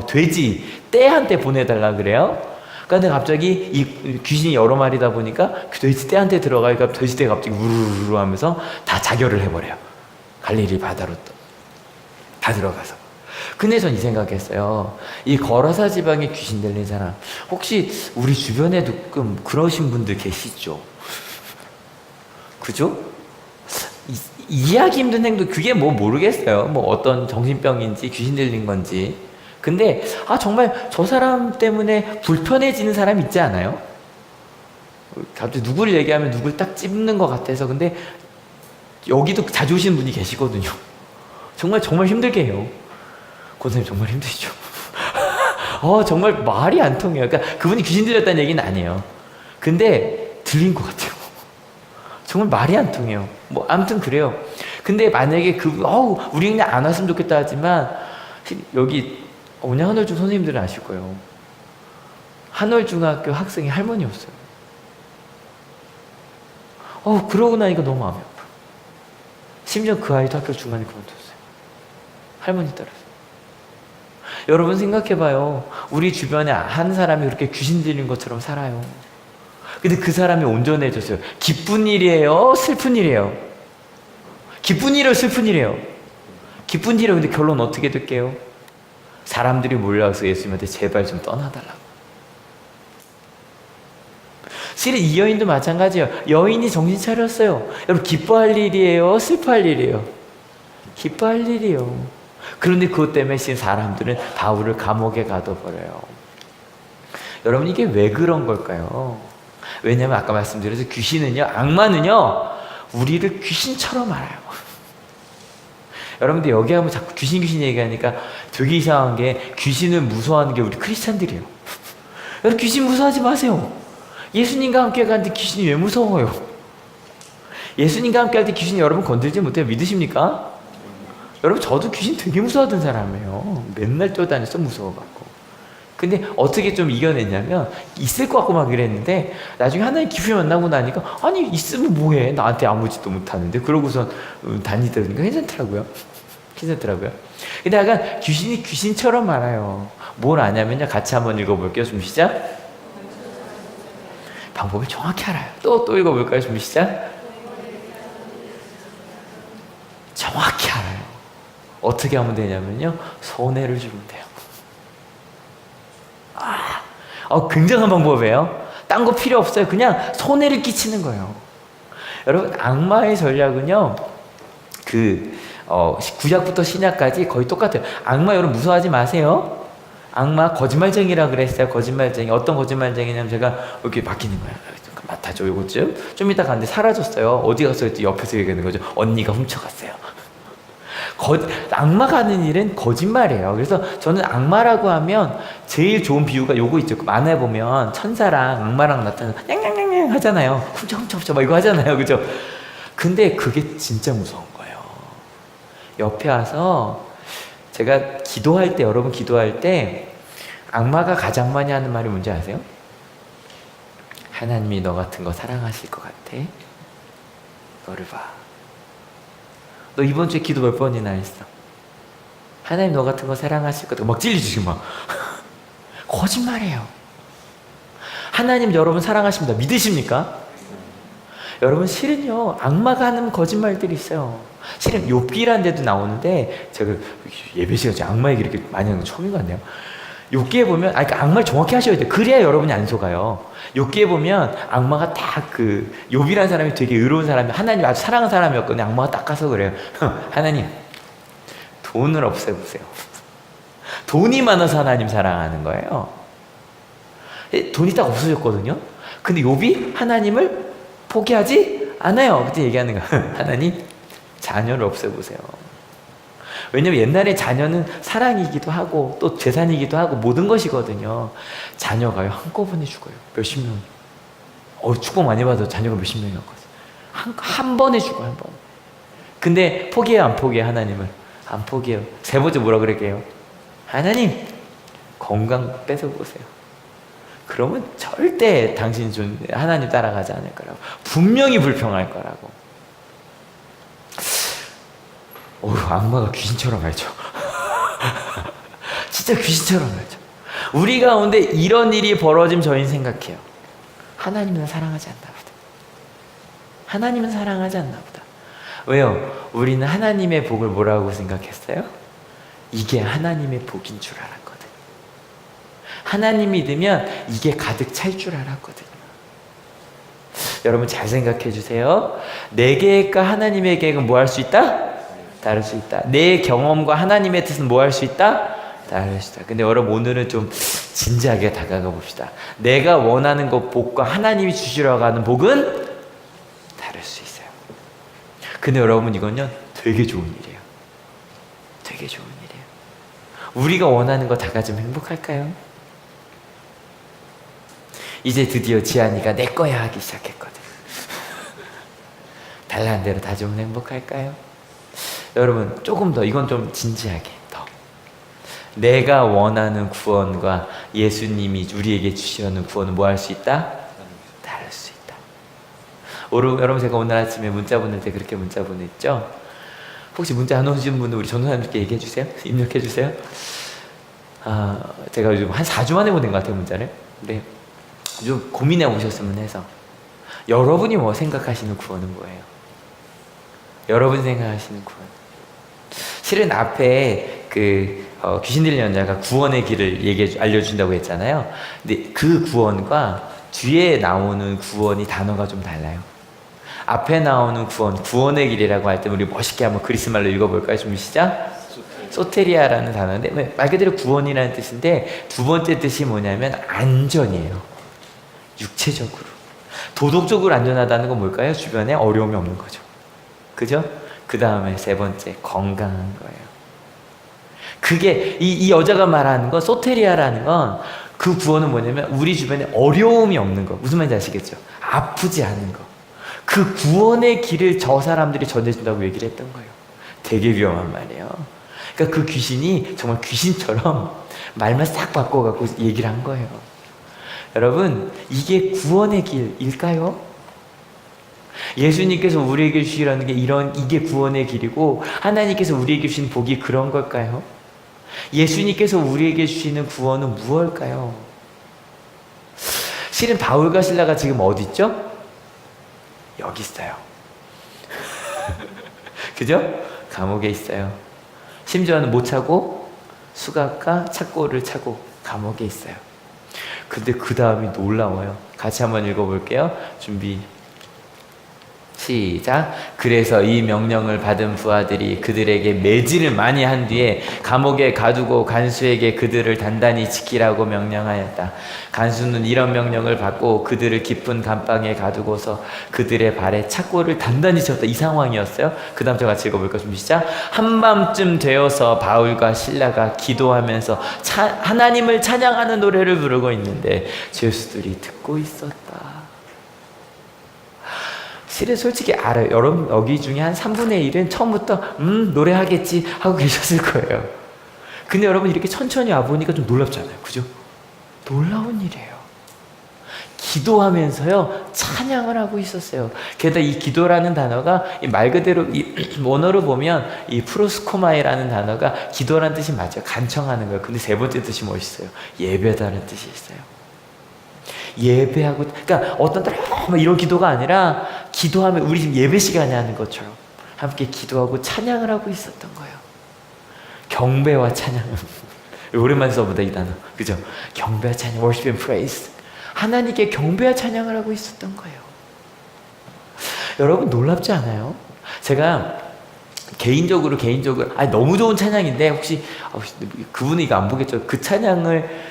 돼지 떼한테 보내달라 그래요. 그런데 갑자기 이 귀신이 여러 마리다 보니까 그 돼지 떼한테 들어가니까 돼지 떼가 갑자기 우르르 하면서 다 자결을 해버려요. 갈릴리 바다로 또 다 들어가서. 근데 전 이 생각했어요. 이 거라사 지방에 귀신 들린 사람, 혹시 우리 주변에도 그러신 분들 계시죠? 그죠? 이해하기 힘든 행동, 그게 뭐 모르겠어요. 뭐 어떤 정신병인지 귀신 들린 건지. 근데 정말 저 사람 때문에 불편해지는 사람 있지 않아요? 갑자기 누구를 얘기하면 누굴 딱 찝는 것 같아서. 근데 여기도 자주 오시는 분이 계시거든요. 정말 힘들게 해요. 권사님 정말 힘드시죠? 정말 말이 안 통해요. 그러니까 그분이 귀신 들렸다는 얘기는 아니에요. 근데 들린 것 같아요. 정말 말이 안 통해요. 뭐 아무튼 그래요. 근데 만약에 우리 그냥 안 왔으면 좋겠다 하지만, 여기 온양 한월중 선생님들은 아실 거예요. 한월중학교 학생의 할머니였어요. 그러고 나니까 너무 마음이 아파요. 심지어 그 아이도 학교 중간에 그만뒀어요. 할머니 따라서. 여러분 생각해봐요. 우리 주변에 한 사람이 그렇게 귀신 들린 것처럼 살아요. 근데 그 사람이 온전해졌어요. 기쁜 일이에요? 슬픈 일이에요? 기쁜 일이에요? 슬픈 일이에요? 기쁜 일이에요. 근데 결론 어떻게 될게요? 사람들이 몰려와서 예수님한테 제발 좀 떠나달라고. 실은 이 여인도 마찬가지예요. 여인이 정신 차렸어요. 여러분, 기뻐할 일이에요? 슬퍼할 일이에요? 기뻐할 일이에요. 그런데 그것 때문에 사람들은 바울을 감옥에 가둬버려요. 여러분, 이게 왜 그런 걸까요? 왜냐면 아까 말씀드려서 귀신은요, 악마는요, 우리를 귀신처럼 알아요. 여러분들 여기 하면 자꾸 귀신 얘기하니까 되게 이상한 게, 귀신을 무서워하는 게 우리 크리스찬들이에요. 여러분, 귀신 무서워하지 마세요. 예수님과 함께 가는데 귀신이 왜 무서워요? 예수님과 함께 할 때 귀신이 여러분 건들지 못해요. 믿으십니까? 여러분, 저도 귀신 되게 무서워하던 사람이에요. 맨날 뛰어다녔어, 무서워갖고. 근데 어떻게 좀 이겨냈냐면, 있을 것 같고 막 이랬는데, 나중에 하나님 기쁨 만나고 나니까, 아니, 있으면 뭐해? 나한테 아무 짓도 못하는데. 그러고선 다니다 보니까 괜찮더라고요. 근데 약간 귀신이 귀신처럼 알아요. 뭘 아냐면요, 같이 한번 읽어볼게요. 좀 시작. 방법을 정확히 알아요. 또 읽어볼까요? 좀 시작. 정확히 알아요. 어떻게 하면 되냐면요, 손해를 주면 돼요. 굉장한 방법이에요. 딴 거 필요 없어요. 그냥 손해를 끼치는 거예요. 여러분, 악마의 전략은요, 구약부터 신약까지 거의 똑같아요. 악마 여러분 무서워하지 마세요. 악마 거짓말쟁이라 그랬어요. 거짓말쟁이. 어떤 거짓말쟁이냐면, 제가 이렇게 바뀌는 거예요. 맡아줘, 요거 좀 이따 갔는데 사라졌어요. 어디 갔어요? 옆에서 얘기하는 거죠. 언니가 훔쳐갔어요. 악마가 하는 일은 거짓말이에요. 그래서 저는 악마라고 하면 제일 좋은 비유가 요거 있죠. 만화에 보면 천사랑 악마랑 나타나서 냥냥냥냥 하잖아요. 훔쳐 막 이거 하잖아요. 그죠? 근데 그게 진짜 무서운 거예요. 옆에 와서 제가 기도할 때, 여러분 기도할 때 악마가 가장 많이 하는 말이 뭔지 아세요? 하나님이 너 같은 거 사랑하실 것 같아? 너를 봐. 너 이번 주에 기도 몇 번이나 했어? 하나님 너 같은 거 사랑하실 것 같아. 막 찔리지 지금 막. 거짓말이에요. 하나님 여러분 사랑하십니다. 믿으십니까? 여러분, 실은요, 악마가 하는 거짓말들이 있어요. 실은 욥기라는 데도 나오는데, 제가 예배 시간에 악마 얘기를 이렇게 많이 하는 건 처음인 것 같네요. 욥기에 보면, 그러니까 악마를 정확히 하셔야 돼요. 그래야 여러분이 안 속아요. 욥기에 보면 악마가 딱 욥이라는 사람이 되게 의로운 사람이, 하나님 아주 사랑하는 사람이었거든요. 악마가 딱 가서 그래요. 하나님, 돈을 없애보세요. 돈이 많아서 하나님 사랑하는 거예요. 돈이 딱 없어졌거든요. 근데 욥이 하나님을 포기하지 않아요. 그때 얘기하는 거야. 하나님, 자녀를 없애보세요. 왜냐면 옛날에 자녀는 사랑이기도 하고 또 재산이기도 하고 모든 것이거든요. 자녀가요, 한꺼번에 죽어요. 몇십 명. 축복 많이 받아서 자녀가 몇십 명이 왔거든요. 한 번에 죽어요, 한 번. 근데 포기해요, 안 포기해요, 하나님을? 안 포기해요. 세 번째 뭐라 그럴게요? 하나님, 건강 뺏어보세요. 그러면 절대 당신이 좀 하나님 따라가지 않을 거라고. 분명히 불평할 거라고. 악마가 귀신처럼 알죠. 진짜 귀신처럼 알죠. 우리 가운데 이런 일이 벌어지면 저희는 생각해요. 하나님은 사랑하지 않나 보다. 하나님은 사랑하지 않나 보다. 왜요? 우리는 하나님의 복을 뭐라고 생각했어요? 이게 하나님의 복인 줄 알았거든. 하나님 믿으면 이게 가득 찰 줄 알았거든요. 여러분 잘 생각해 주세요. 내 계획과 하나님의 계획은 뭐 할 수 있다? 다를 수 있다. 내 경험과 하나님의 뜻은 뭐 할 수 있다? 다를 수 있다. 근데 여러분 오늘은 좀 진지하게 다가가 봅시다. 내가 원하는 것 복과 하나님이 주시려고 하는 복은 다를 수 있어요. 근데 여러분 이건요 되게 좋은 일이에요. 되게 좋은 일이에요. 우리가 원하는 거 다 가지면 행복할까요? 이제 드디어 지안이가 내 거야 하기 시작했거든. 달라는 대로 다 주면 행복할까요? 여러분 조금 더 이건 좀 진지하게 더 내가 원하는 구원과 예수님이 우리에게 주시는 구원은 뭐 할 수 있다? 다를 수 있다. 여러분 제가 오늘 아침에 문자 보낼 때 그렇게 문자 보냈죠? 혹시 문자 안 오신 분은 우리 전도사님께 얘기해 주세요. 입력해 주세요. 제가 요즘 한 4주 만에 보낸 것 같아요 문자를. 근데 좀 고민해 오셨으면 해서 여러분이 뭐 생각하시는 구원은 뭐예요? 여러분 생각하시는 구원. 실은 앞에 귀신 들린 여자가 구원의 길을 알려준다고 했잖아요. 근데 그 구원과 뒤에 나오는 구원이 단어가 좀 달라요. 앞에 나오는 구원의 길이라고 할 때 우리 멋있게 한번 그리스 말로 읽어볼까요? 좀 시작. 소테리아라는 단어인데 말 그대로 구원이라는 뜻인데 두 번째 뜻이 뭐냐면 안전이에요. 육체적으로. 도덕적으로 안전하다는 건 뭘까요? 주변에 어려움이 없는 거죠. 그죠? 그 다음에 세 번째 건강한 거예요. 그게 이 여자가 말하는 건 소테리아라는 건 그 구원은 뭐냐면 우리 주변에 어려움이 없는 거. 무슨 말인지 아시겠죠? 아프지 않은 거. 그 구원의 길을 저 사람들이 전해준다고 얘기를 했던 거예요. 되게 위험한 말이에요. 그러니까 그 귀신이 정말 귀신처럼 말만 싹 바꿔갖고 얘기를 한 거예요. 여러분 이게 구원의 길일까요? 예수님께서 우리에게 주시라는 게 이게 구원의 길이고 하나님께서 우리에게 주신 복이 그런 걸까요? 예수님께서 우리에게 주시는 구원은 무엇일까요? 실은 바울과 실라가 지금 어디 있죠? 여기 있어요. 그죠? 감옥에 있어요. 심지어는 못 차고 수갑과 착고를 차고 감옥에 있어요. 근데 그 다음이 놀라워요. 같이 한번 읽어볼게요. 준비 시작. 그래서 이 명령을 받은 부하들이 그들에게 매질을 많이 한 뒤에 감옥에 가두고 간수에게 그들을 단단히 지키라고 명령하였다. 간수는 이런 명령을 받고 그들을 깊은 감방에 가두고서 그들의 발에 착고를 단단히 쳤다. 이 상황이었어요. 그 다음 저 같이 읽어볼까요? 준비 시작. 한밤쯤 되어서 바울과 실라가 기도하면서 하나님을 찬양하는 노래를 부르고 있는데 죄수들이 듣고 있었다. 실은 솔직히 알아요. 여러분 여기 중에 한 3분의 1은 처음부터 노래하겠지 하고 계셨을 거예요. 근데 여러분 이렇게 천천히 와보니까 좀 놀랍잖아요. 그죠? 놀라운 일이에요. 기도하면서요 찬양을 하고 있었어요. 게다가 이 기도라는 단어가 말 그대로 이 원어로 보면 이 프로스코마이라는 단어가 기도라는 뜻이 맞아요. 간청하는 거예요. 근데 세 번째 뜻이 멋있어요. 예배다는 뜻이 있어요. 예배하고, 그러니까 어떤 이런 기도가 아니라 기도하면 우리 지금 예배 시간에 하는 것처럼 함께 기도하고 찬양을 하고 있었던 거예요. 경배와 찬양. 오랜만에 써보다 이 단어. 그죠? 경배와 찬양, worship and praise. 하나님께 경배와 찬양을 하고 있었던 거예요. 여러분 놀랍지 않아요? 제가 개인적으로 너무 좋은 찬양인데 혹시 그분이 이거 안 보겠죠? 그 찬양을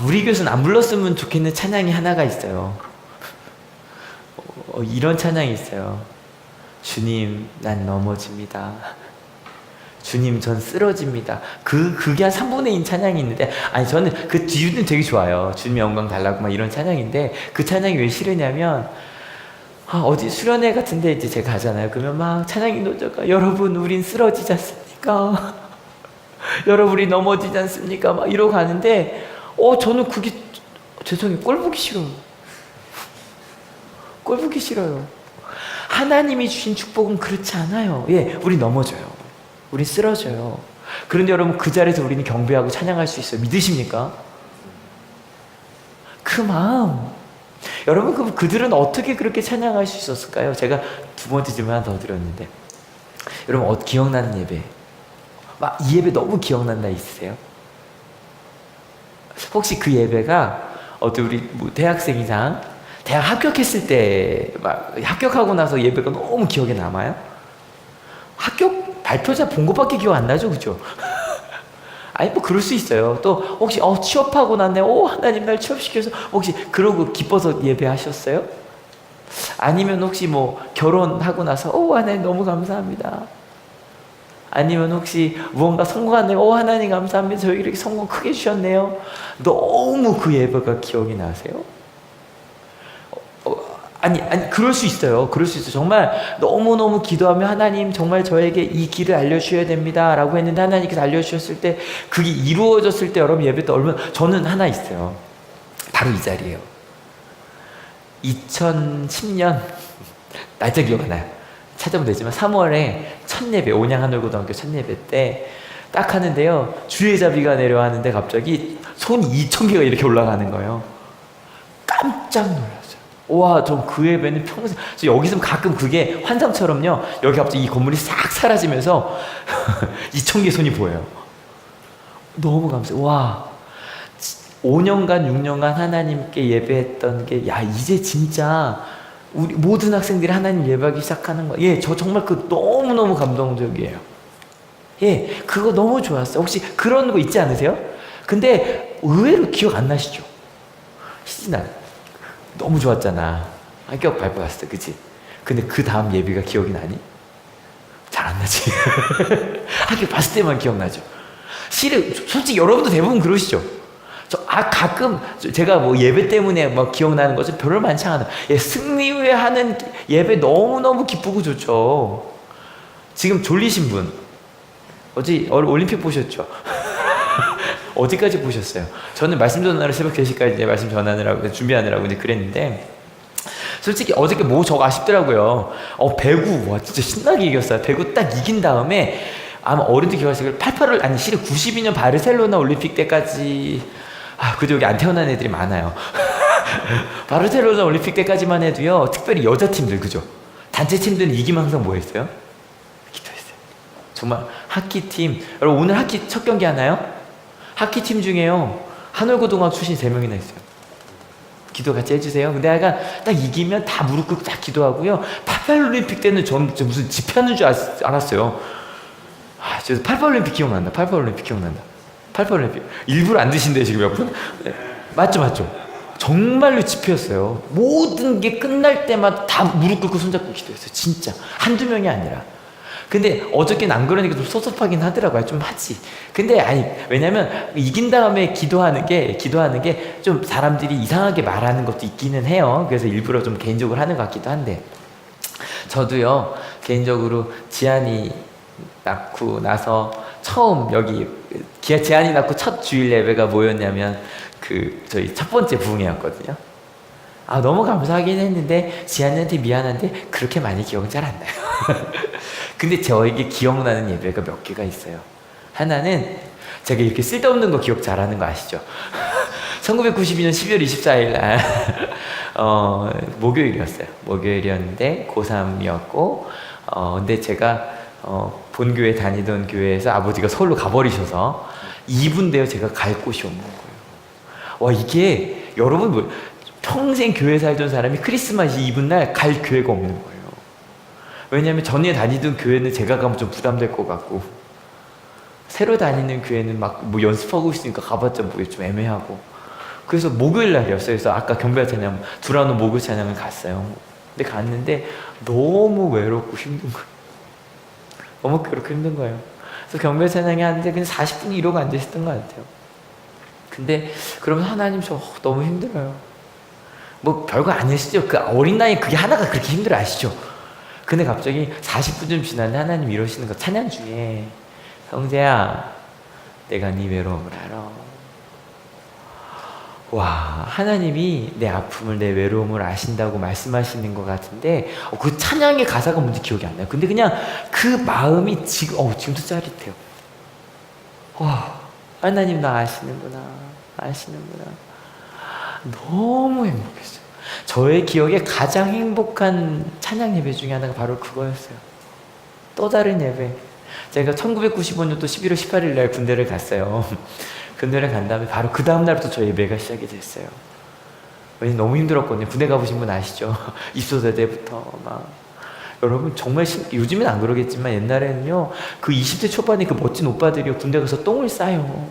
우리 교회에서는 안 불렀으면 좋겠는 찬양이 하나가 있어요. 이런 찬양이 있어요. 주님, 난 넘어집니다. 주님, 전 쓰러집니다. 그게 한 3분의 1 찬양이 있는데, 저는 그 뒤는 되게 좋아요. 주님 영광 달라고 막 이런 찬양인데, 그 찬양이 왜 싫으냐면, 어디 수련회 같은데 이제 제가 가잖아요. 그러면 막 찬양이 노저가, 여러분, 우린 쓰러지지 않습니까? 여러분, 우리 넘어지지 않습니까? 막 이러고 가는데, 저는 그게 죄송해요. 꼴보기 싫어요. 꼴보기 싫어요. 하나님이 주신 축복은 그렇지 않아요. 우리 넘어져요. 우리 쓰러져요. 그런데 여러분 그 자리에서 우리는 경배하고 찬양할 수 있어요. 믿으십니까? 그 마음. 여러분 그들은 어떻게 그렇게 찬양할 수 있었을까요? 제가 두 번째 질문 하나 더 드렸는데 여러분 기억나는 예배 막 이 예배 너무 기억난다 있으세요? 혹시 그 예배가 우리 뭐 대학생 이상 대학 합격했을 때 막 합격하고 나서 예배가 너무 기억에 남아요? 합격 발표자 본 것밖에 기억 안 나죠, 그죠? 아니 뭐 그럴 수 있어요. 또 혹시 취업하고 났네, 하나님 날 취업시켜서 혹시 그러고 기뻐서 예배하셨어요? 아니면 혹시 뭐 결혼하고 나서 하나님 너무 감사합니다. 아니면 혹시 무언가 성공하네, 하나님 감사합니다. 저희 이렇게 성공 크게 주셨네요. 너무 그 예배가 기억이 나세요? 아니 그럴 수 있어요. 그럴 수 있어요. 정말 너무너무 기도하며 하나님 정말 저에게 이 길을 알려주셔야 됩니다 라고 했는데 하나님께서 알려주셨을 때 그게 이루어졌을 때 여러분 예배 때 얼마나 저는 하나 있어요. 바로 이 자리예요. 2010년 날짜 기억 안 나요. 찾아보면 되지만 3월에 첫 예배 온양 하늘고등학교 첫 예배 때 딱 하는데요. 주의자비가 내려가는데 갑자기 손이 2,000개가 이렇게 올라가는 거예요. 깜짝 놀랐어요. 와, 전 그 예배는 평생 여기서 가끔 그게 환상처럼요. 여기 갑자기 이 건물이 싹 사라지면서 2,000개 손이 보여요. 너무 감사해요. 와, 5년간 6년간 하나님께 예배했던 게 이제 진짜 우리 모든 학생들이 하나님 예배하기 시작하는 거. 저 정말 너무너무 감동적이에요. 그거 너무 좋았어요. 혹시 그런 거 있지 않으세요? 근데 의외로 기억 안 나시죠? 희진아, 너무 좋았잖아. 합격 발표 갔을 때, 그치? 근데 그 다음 예배가 기억이 나니? 잘 안 나지. 합격 봤을 때만 기억나죠. 솔직히 여러분도 대부분 그러시죠? 가끔 제가 뭐 예배 때문에 막 기억나는 것은 별로 많지 않아요. 승리 후에 하는 예배 너무너무 기쁘고 좋죠. 지금 졸리신 분 어제 올림픽 보셨죠? 어디까지 보셨어요? 저는 말씀 전하러 새벽 3시까지 이제 말씀 전하느라고 준비하느라고 이제 그랬는데 솔직히 어저께 저거 아쉽더라고요. 배구 와 진짜 신나게 이겼어요. 배구 딱 이긴 다음에 아마 어른들 기억하실 거예요. 실은 92년 바르셀로나 올림픽 때까지 그래도 여기 안 태어난 애들이 많아요. 바르셀로나 올림픽 때까지만 해도요. 특별히 여자 팀들 그죠? 단체 팀들은 이기면 항상 뭐 했어요? 기도했어요. 정말 하키팀 여러분 오늘 하키 첫 경기 하나요? 하키팀 중에요. 한올고등학교 출신 3명이나 있어요. 기도 같이 해주세요. 근데 약간 딱 이기면 다 무릎 꿇고 딱 기도하고요. 88올림픽 때는 전 무슨 집회하는 줄 알았어요. 저 88올림픽 기억난다. 88올림픽. 일부러 안 드신대요, 지금 몇 분? 네. 맞죠. 정말로 집회였어요. 모든 게 끝날 때마다 다 무릎 꿇고 손잡고 기도했어요. 진짜. 한두 명이 아니라. 근데 어저께는 안 그러니까 좀 섭섭하긴 하더라고요. 좀 하지. 근데 왜냐면 이긴 다음에 기도하는 게 좀 사람들이 이상하게 말하는 것도 있기는 해요. 그래서 일부러 좀 개인적으로 하는 것 같기도 한데. 저도요, 개인적으로 지안이 낳고 나서 처음 지안이 낳고 첫 주일 예배가 뭐였냐면 저희 첫 번째 부흥회였거든요. 너무 감사하긴 했는데 지안이한테 미안한데 그렇게 많이 기억은 잘 안 나요. 근데 저에게 기억나는 예배가 몇 개가 있어요. 하나는 제가 이렇게 쓸데없는 거 기억 잘하는 거 아시죠? 1992년 12월 24일 날 목요일이었어요. 목요일이었는데 고3이었고 근데 제가 본 교회 다니던 교회에서 아버지가 서울로 가버리셔서 2분 되어 제가 갈 곳이 없는 거예요. 와, 이게 여러분 평생 교회 살던 사람이 크리스마스 이브 날 갈 교회가 없는 거예요. 왜냐하면 전에 다니던 교회는 제가 가면 좀 부담될 것 같고 새로 다니는 교회는 막 연습하고 있으니까 가봤자 좀 애매하고 그래서 목요일 날이었어요. 그래서 아까 경배 찬양 두라노 목요일 찬양을 갔어요. 근데 갔는데 너무 외롭고 힘든 거예요. 너무 그렇게 힘든 거예요. 그래서 경배 찬양이 하는데 그냥 40분이 이러고 앉아있었던 것 같아요. 근데 그러면 하나님 저 너무 힘들어요. 별거 아니시죠? 그 어린 나이에 그게 하나가 그렇게 힘들어 아시죠? 근데 갑자기 40분쯤 지났는데 하나님 이러시는 거 찬양 중에 형제야 내가 네 외로움을 알아. 와, 하나님이 내 아픔을 내 외로움을 아신다고 말씀하시는 것 같은데 그 찬양의 가사가 뭔지 기억이 안 나요. 근데 그냥 그 마음이 지금도 짜릿해요. 와, 하나님 나 아시는구나. 아시는구나. 너무 행복했어요. 저의 기억에 가장 행복한 찬양 예배 중에 하나가 바로 그거였어요. 또 다른 예배. 제가 1995년도 11월 18일 날 군대를 갔어요. 군대를 간 다음에 바로 그 다음 날부터 저 예배가 시작이 됐어요. 왜냐면 너무 힘들었거든요. 군대 가보신 분 아시죠? 입소대 때부터 막. 여러분 정말 요즘엔 안 그러겠지만 옛날에는요, 그 20대 초반에 그 멋진 오빠들이 군대 가서 똥을 싸요.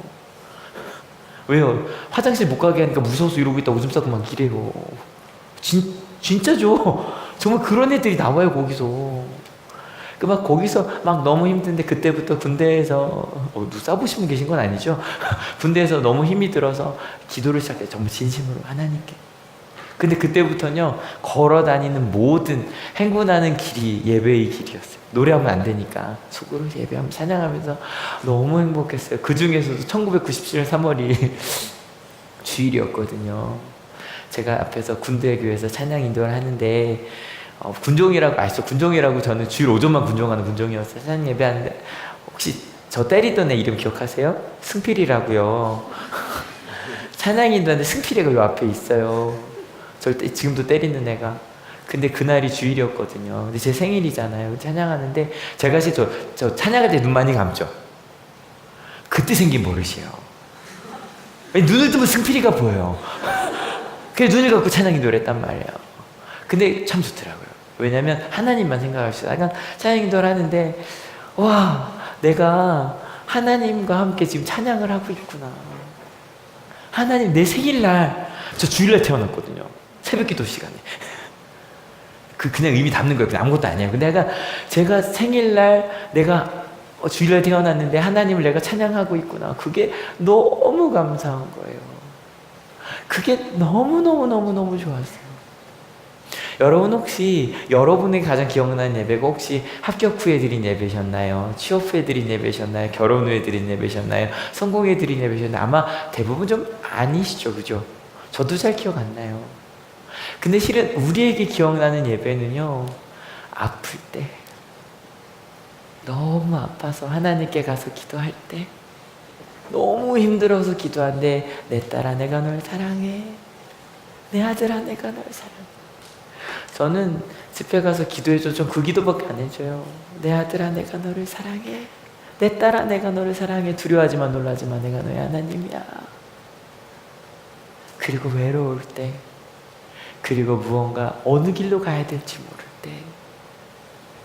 왜요? 화장실 못 가게 하니까 무서워서 이러고 있다 오줌 싸고 막 이래요. 진짜죠? 정말 그런 애들이 나와요 거기서. 그 막 거기서 막 너무 힘든데, 그때부터 군대에서 누 싸보신 분 계신 건 아니죠? 군대에서 너무 힘이 들어서 기도를 시작해요. 정말 진심으로 하나님께. 근데 그때부터는요, 걸어 다니는 모든 행군하는 길이 예배의 길이었어요. 노래하면 안 되니까 속으로 예배하면 찬양하면서 너무 행복했어요. 그 중에서도 1997년 3월이 주일이었거든요. 제가 앞에서 군대 교회에서 찬양 인도를 하는데, 군종이라고 아시죠? 군종이라고, 저는 주일 오전만 군종하는 군종이었어요. 찬양 예배하는데, 혹시 저 때리던 애 이름 기억하세요? 승필이라고요. 찬양 인도하는데 승필이가 요 앞에 있어요. 지금도 때리는 애가. 근데 그날이 주일이었거든요. 근데 제 생일이잖아요. 찬양하는데 제가 사실 저 찬양할 때 눈 많이 감죠. 그때 생긴 버릇이에요. 눈을 뜨면 승필이가 보여요. 그래서 눈을 감고 찬양 인도를 했단 말이에요. 근데 참 좋더라고요. 왜냐면 하나님만 생각할 수 있어요. 약간 찬양 인도를 하는데, 와, 내가 하나님과 함께 지금 찬양을 하고 있구나. 하나님, 내 생일날, 저 주일날 태어났거든요. 새벽기도 시간에. 그냥 의미 담는 거예요. 그냥 아무것도 아니에요. 근데 제가 생일날 내가 주일날 태어났는데 하나님을 내가 찬양하고 있구나. 그게 너무 감사한 거예요. 그게 너무너무 좋았어요. 여러분 혹시 여러분에게 가장 기억나는 예배가 혹시 합격 후에 드린 예배셨나요? 취업 후에 드린 예배셨나요? 결혼 후에 드린 예배셨나요? 성공에 드린 예배셨나요? 아마 대부분 좀 아니시죠, 그죠? 저도 잘 기억 안 나요. 근데 실은 우리에게 기억나는 예배는요, 아플 때, 너무 아파서 하나님께 가서 기도할 때, 너무 힘들어서 기도하는데, 내 딸아 내가 널 사랑해, 내 아들아 내가 널 사랑해. 저는 집회 가서 기도해줘. 전 그 기도밖에 안 해줘요. 내 아들아 내가 너를 사랑해, 내 딸아 내가 너를 사랑해. 두려워하지마 놀라지마, 내가 너의 하나님이야. 그리고 외로울 때, 그리고 무언가 어느 길로 가야 될지 모를 때,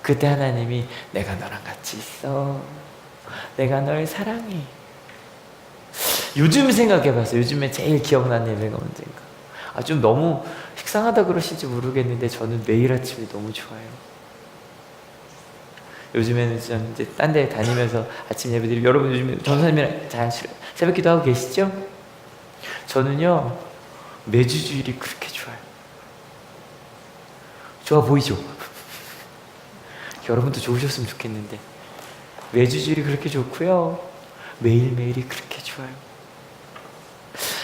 그때 하나님이 내가 너랑 같이 있어, 내가 널 사랑해. 요즘 생각해봤어요. 요즘에 제일 기억나는 예배가 언젠가. 좀 너무 식상하다 그러실지 모르겠는데 저는 매일 아침이 너무 좋아요. 요즘에는 저는 이제 딴 데 다니면서 아침 예배드리고, 여러분 요즘에 전사님이랑 자연스레 새벽기도 하고 계시죠? 저는요, 매주 주일이 그렇게 좋아요. 좋아 보이죠? 여러분도 좋으셨으면 좋겠는데, 매주 주일이 그렇게 좋고요, 매일매일이 그렇게 좋아요.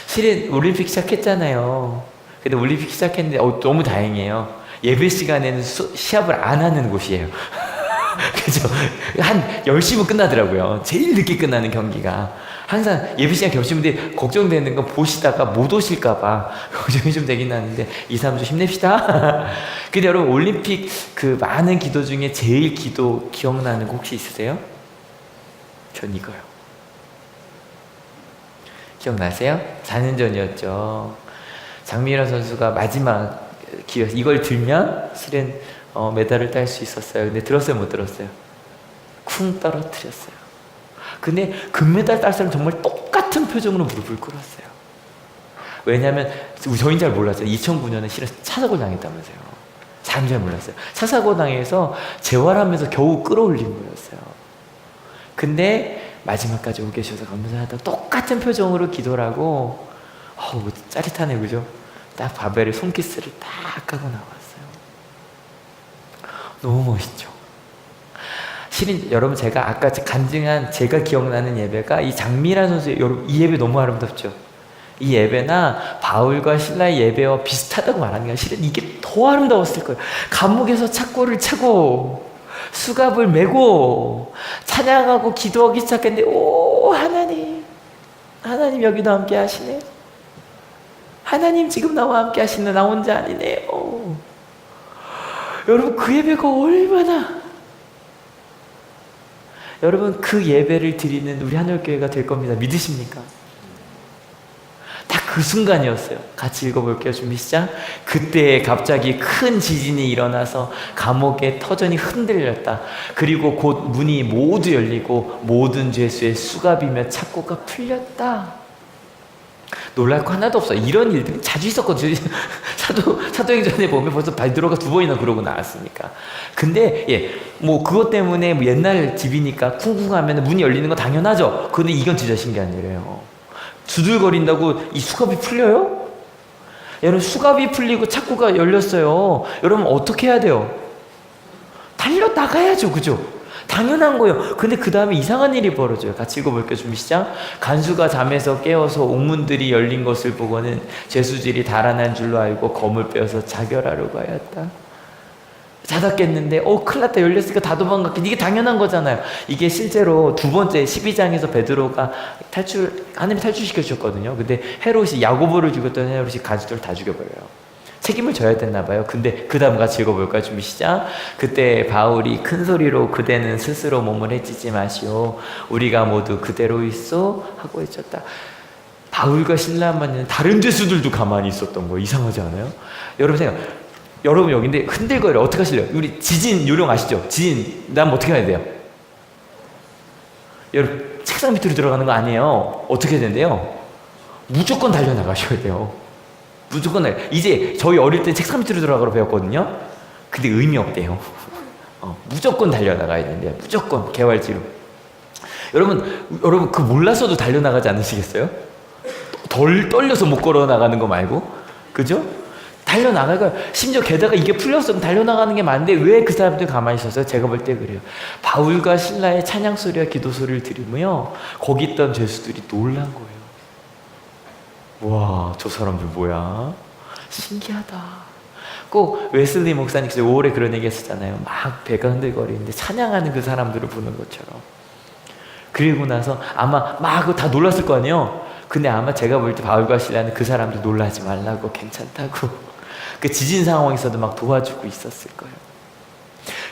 실은 올림픽 시작했잖아요. 근데 올림픽 시작했는데 너무 다행이에요. 예배 시간에는 시합을 안 하는 곳이에요. 그죠? 한 10시면 끝나더라고요. 제일 늦게 끝나는 경기가. 항상 예배 시간 겹치는데 걱정되는 건 보시다가 못 오실까봐 걱정이 좀 되긴 하는데 2, 3주 힘냅시다. 근데 여러분, 올림픽 그 많은 기도 중에 제일 기도 기억나는 거 혹시 있으세요? 전 이거요. 기억나세요? 4년 전이었죠. 장미라 선수가 마지막 기회에서 이걸 들면 실은 메달을 딸 수 있었어요. 근데 들었어요, 못 들었어요? 쿵 떨어뜨렸어요. 근데 금메달 딸 사람 정말 똑같은 표정으로 무릎을 꿇었어요. 왜냐하면 저희는 잘 몰랐어요. 2009년에 실은 차사고 당했다면서요. 잘 몰랐어요. 차사고 당해서 재활하면서 겨우 끌어올린 거였어요. 근데 마지막까지 오고 계셔서 감사하다. 똑같은 표정으로 기도를 하고, 짜릿하네, 그죠? 딱 바벨에 손키스를 딱 하고 나왔어요. 너무 멋있죠? 실은 여러분, 제가 아까 간증한 제가 기억나는 예배가 이 장미란 선수의, 여러분 이 예배 너무 아름답죠? 이 예배나 바울과 신라의 예배와 비슷하다고 말하는 게 실은 이게 더 아름다웠을 거예요. 감옥에서 착고를 차고 수갑을 메고 찬양하고 기도하기 시작했는데, 오 하나님 하나님 여기도 함께 하시네요. 하나님 지금 나와 함께 하시는 나 혼자 아니네요. 여러분 그 예배가 얼마나, 여러분 그 예배를 드리는 우리 하늘교회가 될 겁니다. 믿으십니까? 딱 그 순간이었어요. 같이 읽어볼게요. 준비 시작. 그때 갑자기 큰 지진이 일어나서 감옥의 터전이 흔들렸다. 그리고 곧 문이 모두 열리고 모든 죄수의 수갑이며 착고가 풀렸다. 놀랄 거 하나도 없어요. 이런 일들이 자주 있었거든요. 사도행전에 보면 벌써 베드로가 2번이나 그러고 나왔으니까. 근데 뭐 그것 때문에 뭐 옛날 집이니까 쿵쿵하면 문이 열리는 건 당연하죠. 근데 이건 진짜 신기한 일이에요. 두들거린다고 이 수갑이 풀려요? 여러분 수갑이 풀리고 착고가 열렸어요. 여러분 어떻게 해야 돼요? 달려 나가야죠. 그죠? 당연한 거예요. 근데 그 다음에 이상한 일이 벌어져요. 같이 읽어볼게요. 준비 시작. 간수가 잠에서 깨어서 옥문들이 열린 것을 보고는 죄수들이 달아난 줄로 알고 검을 빼어서 자결하려고 하였다. 자다 깼는데 큰일 났다. 열렸으니까 다 도망갔겠지. 이게 당연한 거잖아요. 이게 실제로 2번째 12장에서 베드로가 하나님이 탈출시켜 주셨거든요. 근데 헤롯이 야고보를 죽였던 헤롯이 간수들을 다 죽여버려요. 책임을 져야 됐나 봐요. 근데 그 다음 같이 읽어볼까요? 준비 시작. 그때 바울이 큰 소리로 그대는 스스로 몸을 해치지 마시오. 우리가 모두 그대로 있어 하고 외쳤다. 바울과 실라만은 다른 죄수들도 가만히 있었던 거예요. 이상하지 않아요? 여러분 여기인데 흔들거려. 어떻게 하실래요? 우리 지진 요령 아시죠? 지진 나면 어떻게 해야 돼요? 여러분 책상 밑으로 들어가는 거 아니에요. 어떻게 해야 된대요? 무조건 달려나가셔야 돼요. 무조건. 이제 저희 어릴 때 책상 밑으로 들어가라고 배웠거든요. 근데 의미 없대요. 무조건 달려나가야 된대요. 무조건 개활지로. 여러분 그 몰랐어도 달려나가지 않으시겠어요? 덜 떨려서 못 걸어나가는 거 말고. 그죠? 달려나가니까 심지어 게다가 이게 풀렸으면 달려나가는 게 맞는데 왜 그 사람들이 가만히 있었어요? 제가 볼 때 그래요. 바울과 실라의 찬양 소리와 기도 소리를 들으며 거기 있던 죄수들이 놀란 거예요. 와, 저 사람들 뭐야? 신기하다. 꼭 웨슬리 목사님께서 5월에 그런 얘기 했었잖아요. 막 배가 흔들거리는데 찬양하는 그 사람들을 보는 것처럼. 그리고 나서 아마 막 다 놀랐을 거 아니에요. 근데 아마 제가 볼 때 바울과 실라는 그 사람들 놀라지 말라고, 괜찮다고 그 지진 상황에서도 막 도와주고 있었을 거예요.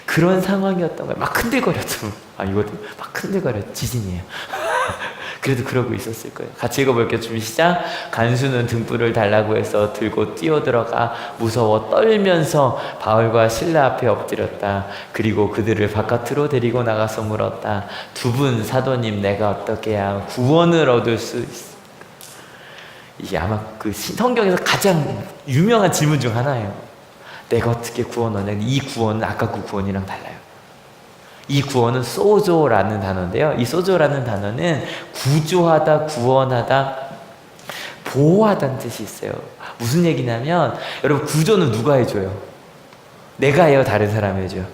그런 상황이었던 거예요. 막 흔들거렸죠. 이것도 막 흔들거렸죠. 지진이에요. 그래도 그러고 있었을 거예요. 같이 읽어볼게요. 준비 시작. 간수는 등불을 달라고 해서 들고 뛰어들어가 무서워 떨면서 바울과 실라 앞에 엎드렸다. 그리고 그들을 바깥으로 데리고 나가서 물었다. 두 분 사도님, 내가 어떻게 해야 구원을 얻을 수 있어? 이게 아마 그 성경에서 가장 유명한 질문 중 하나예요. 내가 어떻게 구원 얻냐? 이 구원은 아까 그 구원이랑 달라요. 이 구원은 소조라는 단어인데요. 이 소조라는 단어는 구조하다, 구원하다, 보호하다는 뜻이 있어요. 무슨 얘기냐면 여러분 구조는 누가 해줘요? 내가 해요? 다른 사람이 해줘요?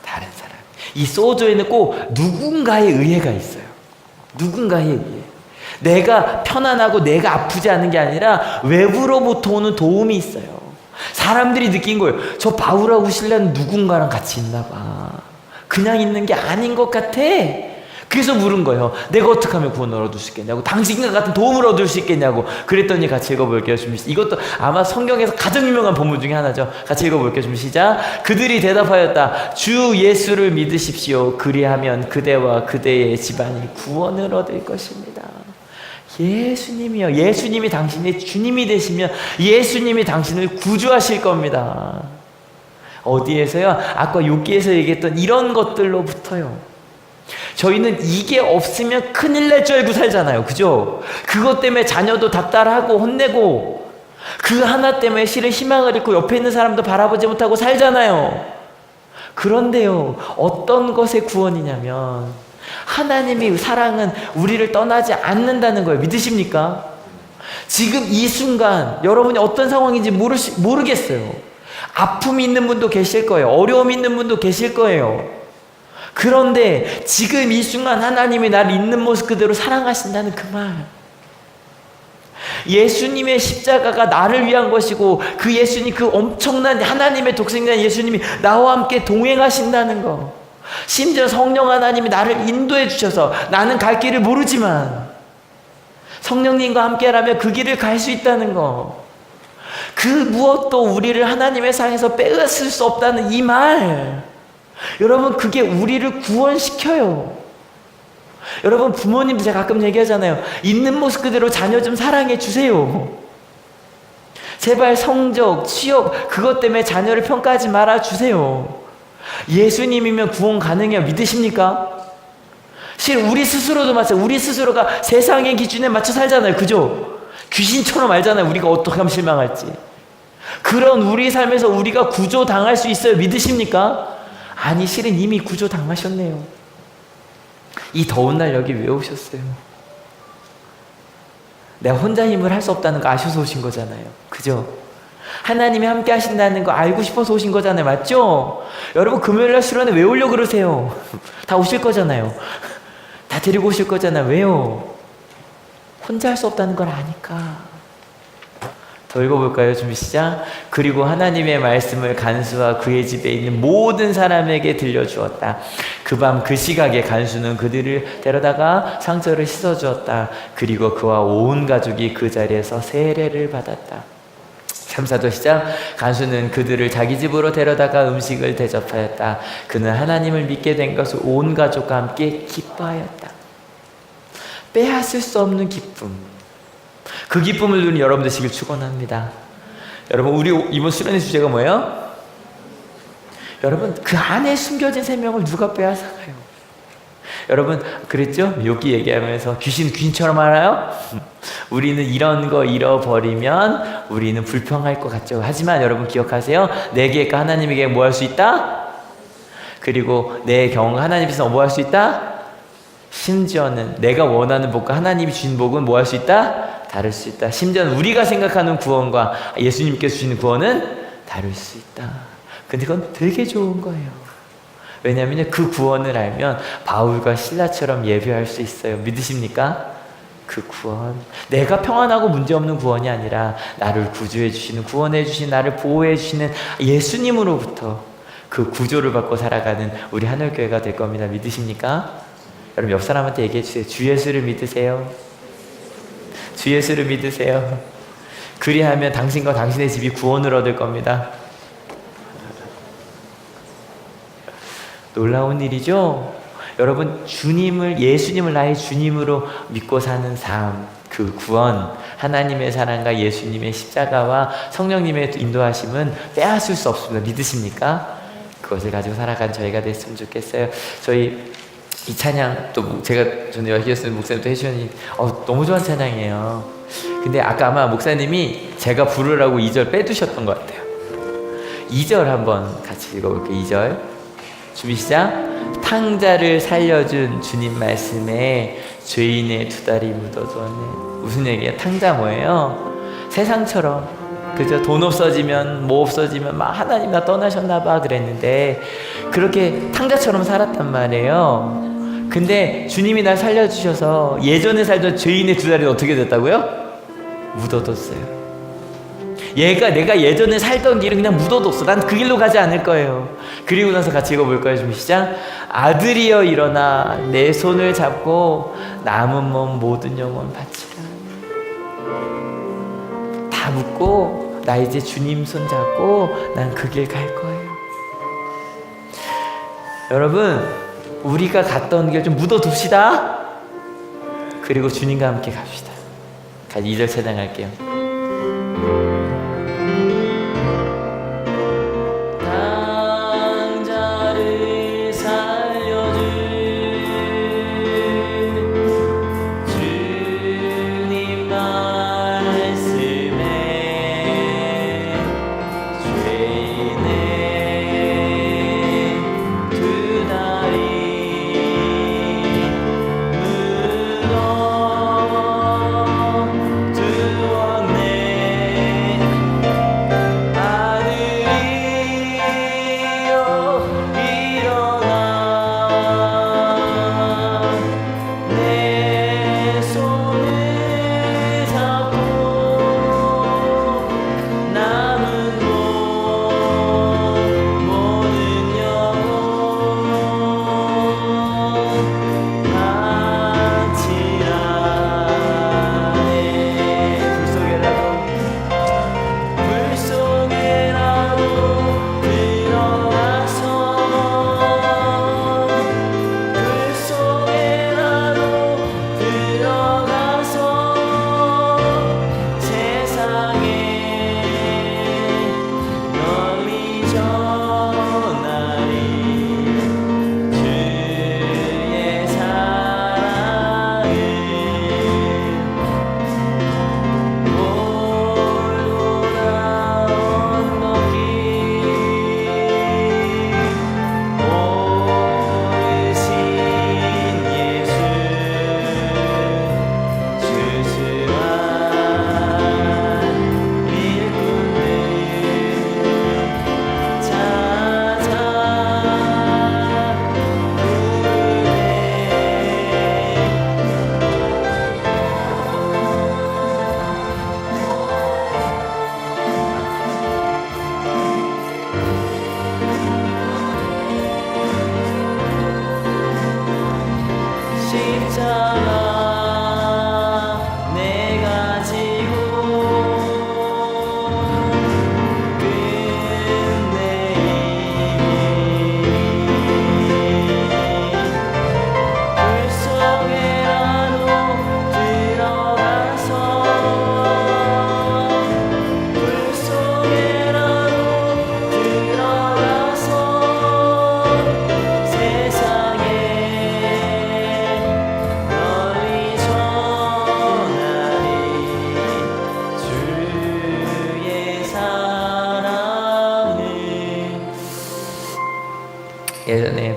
다른 사람. 이 소조에는 꼭 누군가의 의해가 있어요. 누군가의 의해. 내가 편안하고 내가 아프지 않은 게 아니라 외부로부터 오는 도움이 있어요. 사람들이 느낀 거예요. 저 바울하고 실라는 누군가랑 같이 있나 봐. 그냥 있는 게 아닌 것 같아. 그래서 물은 거예요. 내가 어떻게 하면 구원을 얻을 수 있겠냐고. 당신과 같은 도움을 얻을 수 있겠냐고. 그랬더니 같이 읽어볼게요. 이것도 아마 성경에서 가장 유명한 본문 중에 하나죠. 같이 읽어볼게요. 좀 시작. 그들이 대답하였다. 주 예수를 믿으십시오. 그리하면 그대와 그대의 집안이 구원을 얻을 것입니다. 예수님이요. 예수님이 당신의 주님이 되시면 예수님이 당신을 구주하실 겁니다. 어디에서요? 아까 욥기에서 얘기했던 이런 것들로부터요. 저희는 이게 없으면 큰일 날 줄 알고 살잖아요. 그죠? 그것 때문에 자녀도 닥달하고 혼내고 그 하나 때문에 실은 희망을 잃고 옆에 있는 사람도 바라보지 못하고 살잖아요. 그런데요, 어떤 것의 구원이냐면 하나님의 사랑은 우리를 떠나지 않는다는 거예요. 믿으십니까? 지금 이 순간 여러분이 어떤 상황인지 모르겠어요. 아픔이 있는 분도 계실 거예요. 어려움이 있는 분도 계실 거예요. 그런데 지금 이 순간 하나님이 나를 있는 모습 그대로 사랑하신다는 그 말. 예수님의 십자가가 나를 위한 것이고 그 예수님, 그 엄청난 하나님의 독생자 예수님이 나와 함께 동행하신다는 거. 심지어 성령 하나님이 나를 인도해 주셔서 나는 갈 길을 모르지만 성령님과 함께라면 그 길을 갈 수 있다는 거. 그 무엇도 우리를 하나님의 상에서 빼앗을 수 없다는 이 말. 여러분, 그게 우리를 구원시켜요. 여러분, 부모님도 제가 가끔 얘기하잖아요. 있는 모습 그대로 자녀 좀 사랑해 주세요. 제발 성적, 취업, 그것 때문에 자녀를 평가하지 말아 주세요. 예수님이면 구원 가능해요. 믿으십니까? 실 우리 스스로도 마찬가지예요. 우리 스스로가 세상의 기준에 맞춰 살잖아요. 그죠? 귀신처럼 알잖아요. 우리가 어떻게 하면 실망할지. 그런 우리 삶에서 우리가 구조당할 수 있어요. 믿으십니까? 아니, 실은 이미 구조당하셨네요. 이 더운 날 여기 왜 오셨어요? 내가 혼자 힘을 할 수 없다는 거 아셔서 오신 거잖아요. 그죠? 하나님이 함께 하신다는 거 알고 싶어서 오신 거잖아요. 맞죠? 여러분, 금요일날 수련회 왜 오려고 그러세요? 다 오실 거잖아요. 다 데리고 오실 거잖아요. 왜요? 혼자 할 수 없다는 걸 아니까. 더 읽어볼까요? 준비 시작. 그리고 하나님의 말씀을 간수와 그의 집에 있는 모든 사람에게 들려주었다. 그 밤 그 시각에 간수는 그들을 데려다가 상처를 씻어주었다. 그리고 그와 온 가족이 그 자리에서 세례를 받았다. 3, 4도 시작. 간수는 그들을 자기 집으로 데려다가 음식을 대접하였다. 그는 하나님을 믿게 된 것을 온 가족과 함께 기뻐하였다. 빼앗을 수 없는 기쁨. 그 기쁨을 누리는 여러분 되시길 축원합니다. 여러분, 우리 이번 수련의 주제가 뭐예요? 여러분, 그 안에 숨겨진 생명을 누가 빼앗아가요? 여러분, 그랬죠? 여기 얘기하면서 귀신처럼 알아요? 우리는 이런 거 잃어버리면 우리는 불평할 것 같죠. 하지만 여러분 기억하세요. 내 계획과 하나님의 계획 뭐 할 수 있다? 그리고 내 경험과 하나님께서 뭐 할 수 있다? 심지어는 내가 원하는 복과 하나님이 주신 복은 뭐 할 수 있다? 다를 수 있다. 심지어는 우리가 생각하는 구원과 예수님께서 주시는 구원은 다를 수 있다. 근데 그건 되게 좋은 거예요. 왜냐하면 그 구원을 알면 바울과 실라처럼 예배할 수 있어요. 믿으십니까? 그 구원. 내가 평안하고 문제없는 구원이 아니라 나를 구주해 주시는, 구원해 주시는, 나를 보호해 주시는 예수님으로부터 그 구조를 받고 살아가는 우리 하늘교회가 될 겁니다. 믿으십니까? 여러분, 옆 사람한테 얘기해 주세요. 주 예수를 믿으세요. 주 예수를 믿으세요. 그리하면 당신과 당신의 집이 구원을 얻을 겁니다. 놀라운 일이죠? 여러분, 주님을, 예수님을 나의 주님으로 믿고 사는 삶, 그 구원, 하나님의 사랑과 예수님의 십자가와 성령님의 인도하심은 빼앗을 수 없습니다. 믿으십니까? 그것을 가지고 살아간 저희가 됐으면 좋겠어요. 저희 이 찬양 또 제가 전에 여기였으면 목사님도 해주셨니 너무 좋은 찬양이에요. 근데 아까 아마 목사님이 제가 부르라고 2절 빼두셨던 것 같아요. 2절 한번 같이 읽어볼게요. 2절 준비 시작. 탕자를 살려준 주님 말씀에 죄인의 두 다리 묻어두었네. 무슨 얘기예요? 탕자 뭐예요? 세상처럼, 그죠? 돈 없어지면 뭐 없어지면 막 하나님 나 떠나셨나 봐 그랬는데 그렇게 탕자처럼 살았단 말이에요. 근데 주님이 날 살려주셔서 예전에 살던 죄인의 두 다리는 어떻게 됐다고요? 묻어뒀어요. 내가 예전에 살던 길은 그냥 묻어뒀어. 난 그 길로 가지 않을 거예요. 그리고 나서 같이 읽어볼까요? 좀 시작. 아들이여 일어나 내 손을 잡고 남은 몸 모든 영혼 바치라. 다 묻고 나 이제 주님 손 잡고 난 그 길 갈 거예요. 여러분, 우리가 갔던 길 좀 묻어둡시다. 그리고 주님과 함께 갑시다. 2절 찬양할게요. 탕자를 살려준 주님 말씀에 죄인의 두 다리 묻어두었네.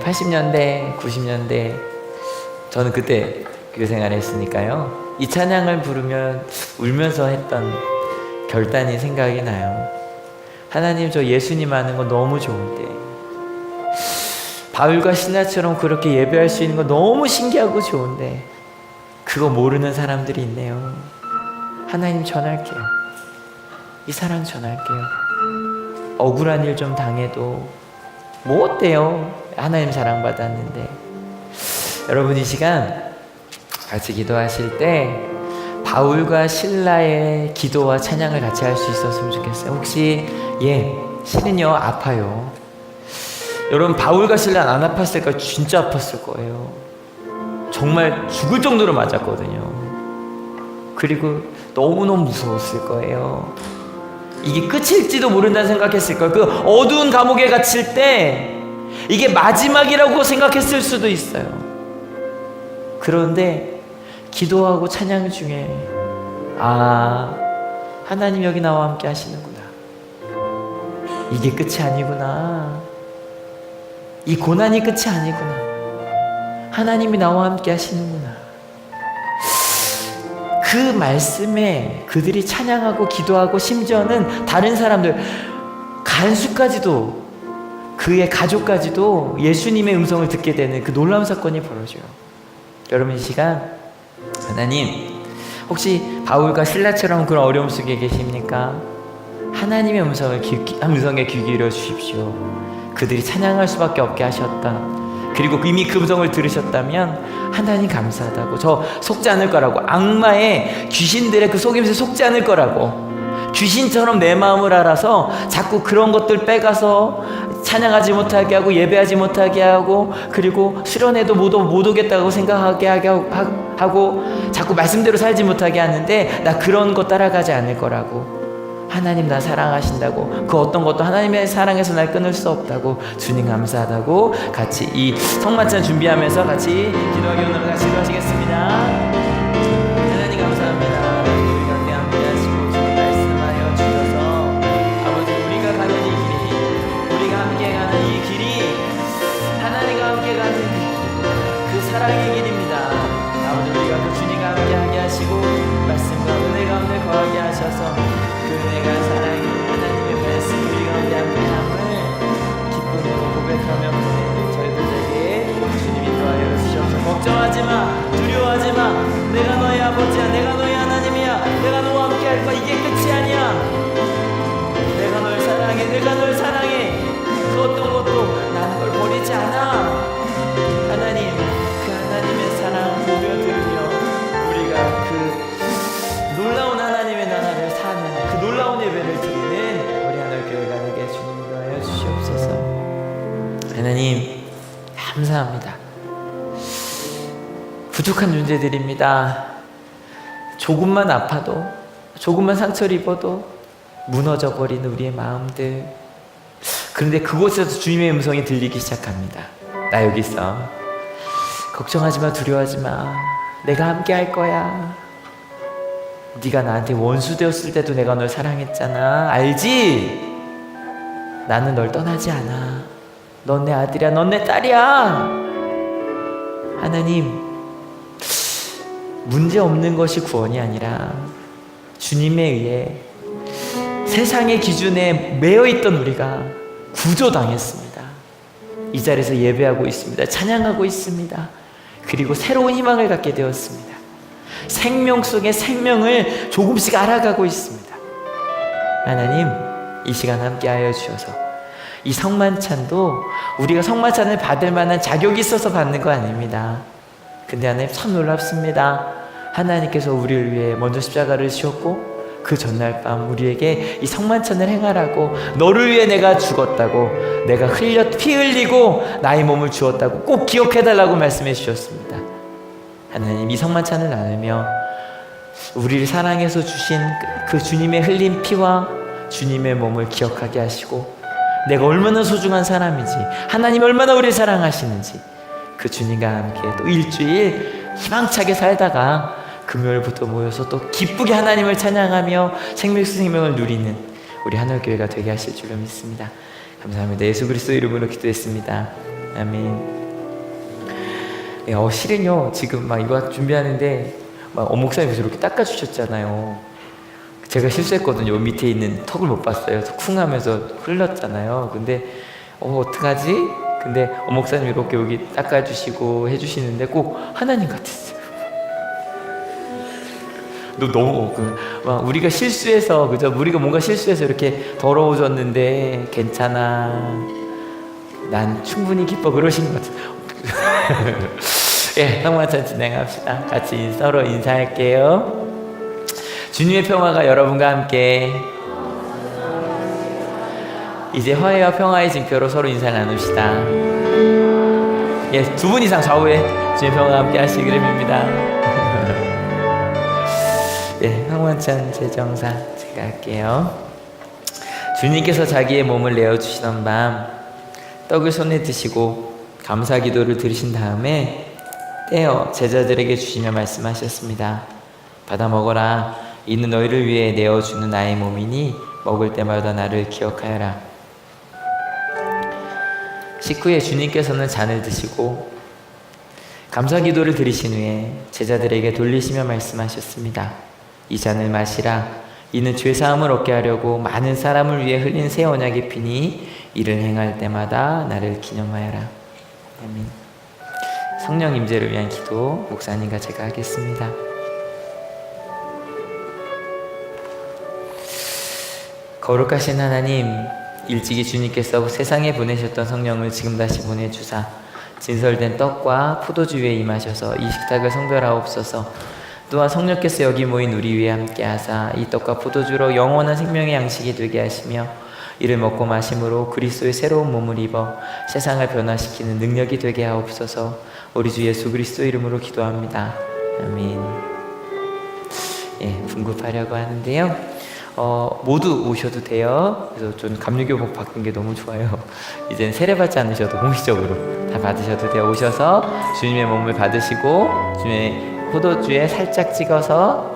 80년대, 90년대 저는 그때 교회 생활 했으니까요. 이 찬양을 부르면 울면서 했던 결단이 생각이 나요. 하나님, 저 예수님 아는 거 너무 좋은데 바울과 신라처럼 그렇게 예배할 수 있는 거 너무 신기하고 좋은데 그거 모르는 사람들이 있네요. 하나님, 전할게요. 이 사랑 전할게요. 억울한 일 좀 당해도 뭐 어때요? 하나님 사랑받았는데. 여러분, 이 시간 같이 기도하실 때 바울과 신라의 기도와 찬양을 같이 할 수 있었으면 좋겠어요. 혹시 실은요 아파요. 여러분, 바울과 신라는 안 아팠을까요? 진짜 아팠을 거예요. 정말 죽을 정도로 맞았거든요. 그리고 너무너무 무서웠을 거예요. 이게 끝일지도 모른다는 생각했을 거예요. 그 어두운 감옥에 갇힐 때 이게 마지막이라고 생각했을 수도 있어요. 그런데 기도하고 찬양 중에 하나님 여기 나와 함께 하시는구나. 이게 끝이 아니구나. 이 고난이 끝이 아니구나. 하나님이 나와 함께 하시는구나. 그 말씀에 그들이 찬양하고 기도하고 심지어는 다른 사람들, 간수까지도, 그의 가족까지도 예수님의 음성을 듣게 되는 그 놀라운 사건이 벌어져요. 여러분, 이 시간 하나님, 혹시 바울과 신라처럼 그런 어려움 속에 계십니까? 하나님의 음성에 귀 기울여 주십시오. 그들이 찬양할 수밖에 없게 하셨다. 그리고 이미 그 음성을 들으셨다면 하나님 감사하다고, 저 속지 않을 거라고, 악마의 귀신들의 그 속임수에 속지 않을 거라고, 귀신처럼 내 마음을 알아서 자꾸 그런 것들 빼가서 찬양하지 못하게 하고 예배하지 못하게 하고, 그리고 수련회도 못 오겠다고 생각하게 하고 자꾸 말씀대로 살지 못하게 하는데 나 그런 거 따라가지 않을 거라고. 하나님 나 사랑하신다고, 그 어떤 것도 하나님의 사랑에서 날 끊을 수 없다고, 주님 감사하다고 같이 이 성만찬 준비하면서 같이 기도하기 오늘 같이 기도하시겠습니다. 하나님 감사합니다. 우리 가운데 함께 하시고 주님 말씀하여 주셔서 아버지, 우리가 가는 이 길이, 우리가 함께 가는 이 길이 하나님과 함께 가는 그 사랑의 길입니다. 아버지, 우리가 그 주님과 함께 하게 하시고 말씀과 은혜 가운데 거하게 하셔서 그 은혜가 사랑이 하나님의 말씀 우리 가운데 함께함을 기쁨으로 고백하며 보내는 저희들에게 주님이 도와여 주셔서 걱정하지마, 두려워하지마, 내가 너의 아버지야, 내가 너의 하나님이야, 내가 너와 함께할 거야. 이게 끝이 아니야. 내가 널 사랑해, 내가 널 사랑해. 그 어떤 것도 나는 걸 버리지 않아. 하나님, 그 하나님의 사랑 보며 들으며 우리가 그 놀라운 하나님의 나라를 사는 그 놀라운 예배를 드리는 우리 하늘교회가 되게 주님이 도와여 주시옵소서. 하나님 감사합니다. 부족한 존재들입니다. 조금만 아파도, 조금만 상처를 입어도 무너져 버리는 우리의 마음들. 그런데 그곳에서 주님의 음성이 들리기 시작합니다. 나 여기 있어. 걱정하지마, 두려워하지마, 내가 함께 할 거야. 네가 나한테 원수 되었을 때도 내가 널 사랑했잖아. 알지? 나는 널 떠나지 않아. 넌 내 아들이야, 넌 내 딸이야. 하나님, 문제 없는 것이 구원이 아니라 주님에 의해 세상의 기준에 매여있던 우리가 구조당했습니다. 이 자리에서 예배하고 있습니다. 찬양하고 있습니다. 그리고 새로운 희망을 갖게 되었습니다. 생명 속의 생명을 조금씩 알아가고 있습니다. 하나님, 이 시간 함께하여 주셔서 이 성만찬도 우리가 성만찬을 받을 만한 자격이 있어서 받는 거 아닙니다. 근데 하나님 참 놀랍습니다. 하나님께서 우리를 위해 먼저 십자가를 지었고 그 전날 밤 우리에게 이 성만찬을 행하라고, 너를 위해 내가 죽었다고, 내가 피 흘리고 나의 몸을 주었다고 꼭 기억해달라고 말씀해 주셨습니다. 하나님, 이 성만찬을 나누며 우리를 사랑해서 주신 그 주님의 흘린 피와 주님의 몸을 기억하게 하시고, 내가 얼마나 소중한 사람인지, 하나님 얼마나 우리를 사랑하시는지 그 주님과 함께 또 일주일 희망차게 살다가 금요일부터 모여서 또 기쁘게 하나님을 찬양하며 생명을 누리는 우리 하늘교회가 되게 하실 줄로 믿습니다. 감사합니다. 예수 그리스도 이름으로 기도했습니다. 아멘. 실은요 지금 막 이거 준비하는데 막 목사님께서 이렇게 닦아주셨잖아요. 제가 실수했거든요. 밑에 있는 턱을 못 봤어요. 그래서 쿵 하면서 흘렀잖아요. 근데 어떡하지? 근데 목사님 이렇게 여기 닦아주시고 해주시는데 꼭 하나님 같았어요. 너 너무 막 우리가 실수해서 그죠? 우리가 뭔가 실수해서 이렇게 더러워졌는데 괜찮아. 난 충분히 기뻐 그러신 것 같아요. 예, 평화찬 진행합시다. 같이 서로 인사할게요. 주님의 평화가 여러분과 함께. 이제 화해와 평화의 징표로 서로 인사를 나눕시다. 예, 2분 이상 좌우에 주님의 평화가 함께 하시기를 빕니다. 예, 황원찬 제정사 제가 할게요. 주님께서 자기의 몸을 내어주시던 밤 떡을 손에 드시고 감사 기도를 드리신 다음에 떼어 제자들에게 주시며 말씀하셨습니다. 받아 먹어라. 이는 너희를 위해 내어주는 나의 몸이니 먹을 때마다 나를 기억하여라. 식후에 주님께서는 잔을 드시고 감사 기도를 드리신 후에 제자들에게 돌리시며 말씀하셨습니다. 이 잔을 마시라. 이는 죄사함을 얻게 하려고 많은 사람을 위해 흘린 새 언약의 피니 이를 행할 때마다 나를 기념하여라. 아멘. 성령 임재를 위한 기도 목사님과 제가 하겠습니다. 거룩하신 하나님, 일찍이 주님께서 세상에 보내셨던 성령을 지금 다시 보내주사 진설된 떡과 포도주 위에 임하셔서 이 식탁을 성별하옵소서. 또한 성령께서 여기 모인 우리 위에 함께 하사 이 떡과 포도주로 영원한 생명의 양식이 되게 하시며 이를 먹고 마심으로 그리스도의 새로운 몸을 입어 세상을 변화시키는 능력이 되게 하옵소서. 우리 주 예수 그리스도 이름으로 기도합니다. 아멘. 예, 분급하려고 하는데요. 모두 오셔도 돼요. 그래서 좀 감리교복 바꾼 게 너무 좋아요. 이제는 세례받지 않으셔도 공식적으로 다 받으셔도 돼요. 오셔서 주님의 몸을 받으시고 주님의 포도주에 살짝 찍어서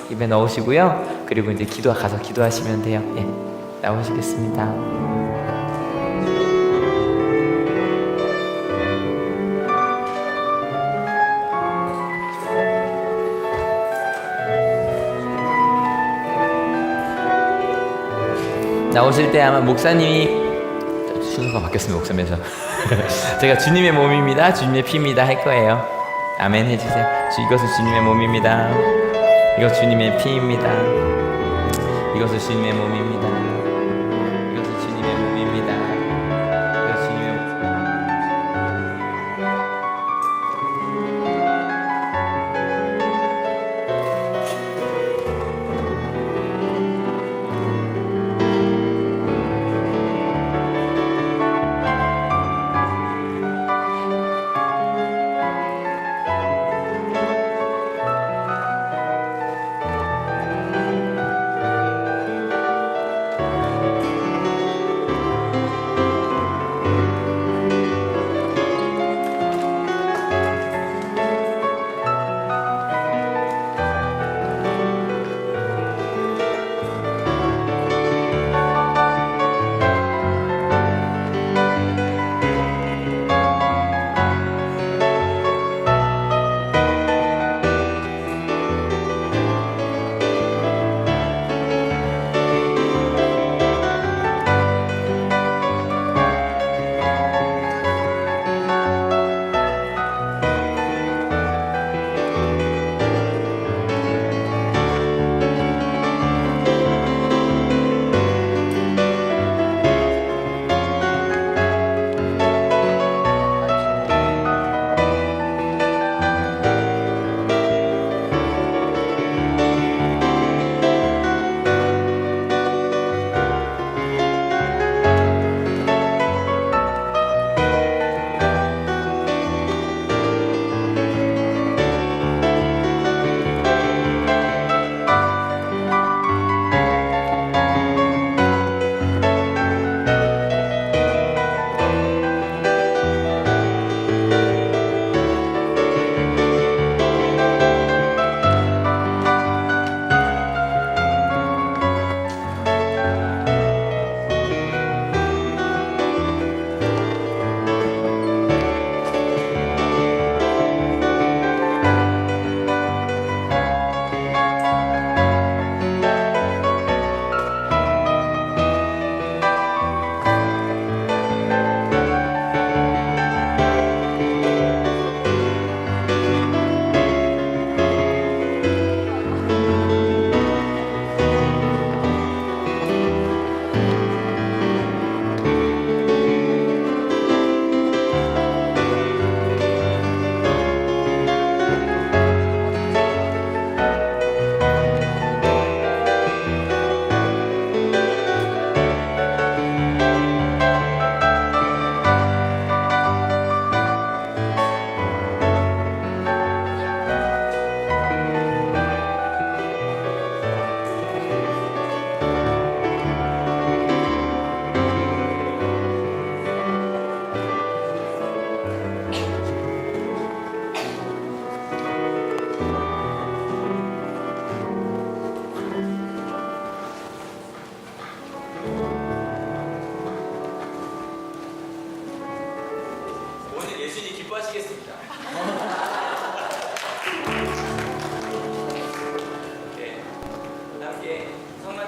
입에 넣으시고요. 그리고 이제 가서 기도하시면 돼요. 예, 나오시겠습니다. 나오실 때 아마 목사님이 순서가 바뀌었습니다. 목사님에서 제가 주님의 몸입니다, 주님의 피입니다 할 거예요. 아멘 해주세요. 이것은 주님의 몸입니다. 이것은 주님의 피입니다. 이것은 주님의 몸입니다. 이것은 주님의 몸입니다. 이것은 주님의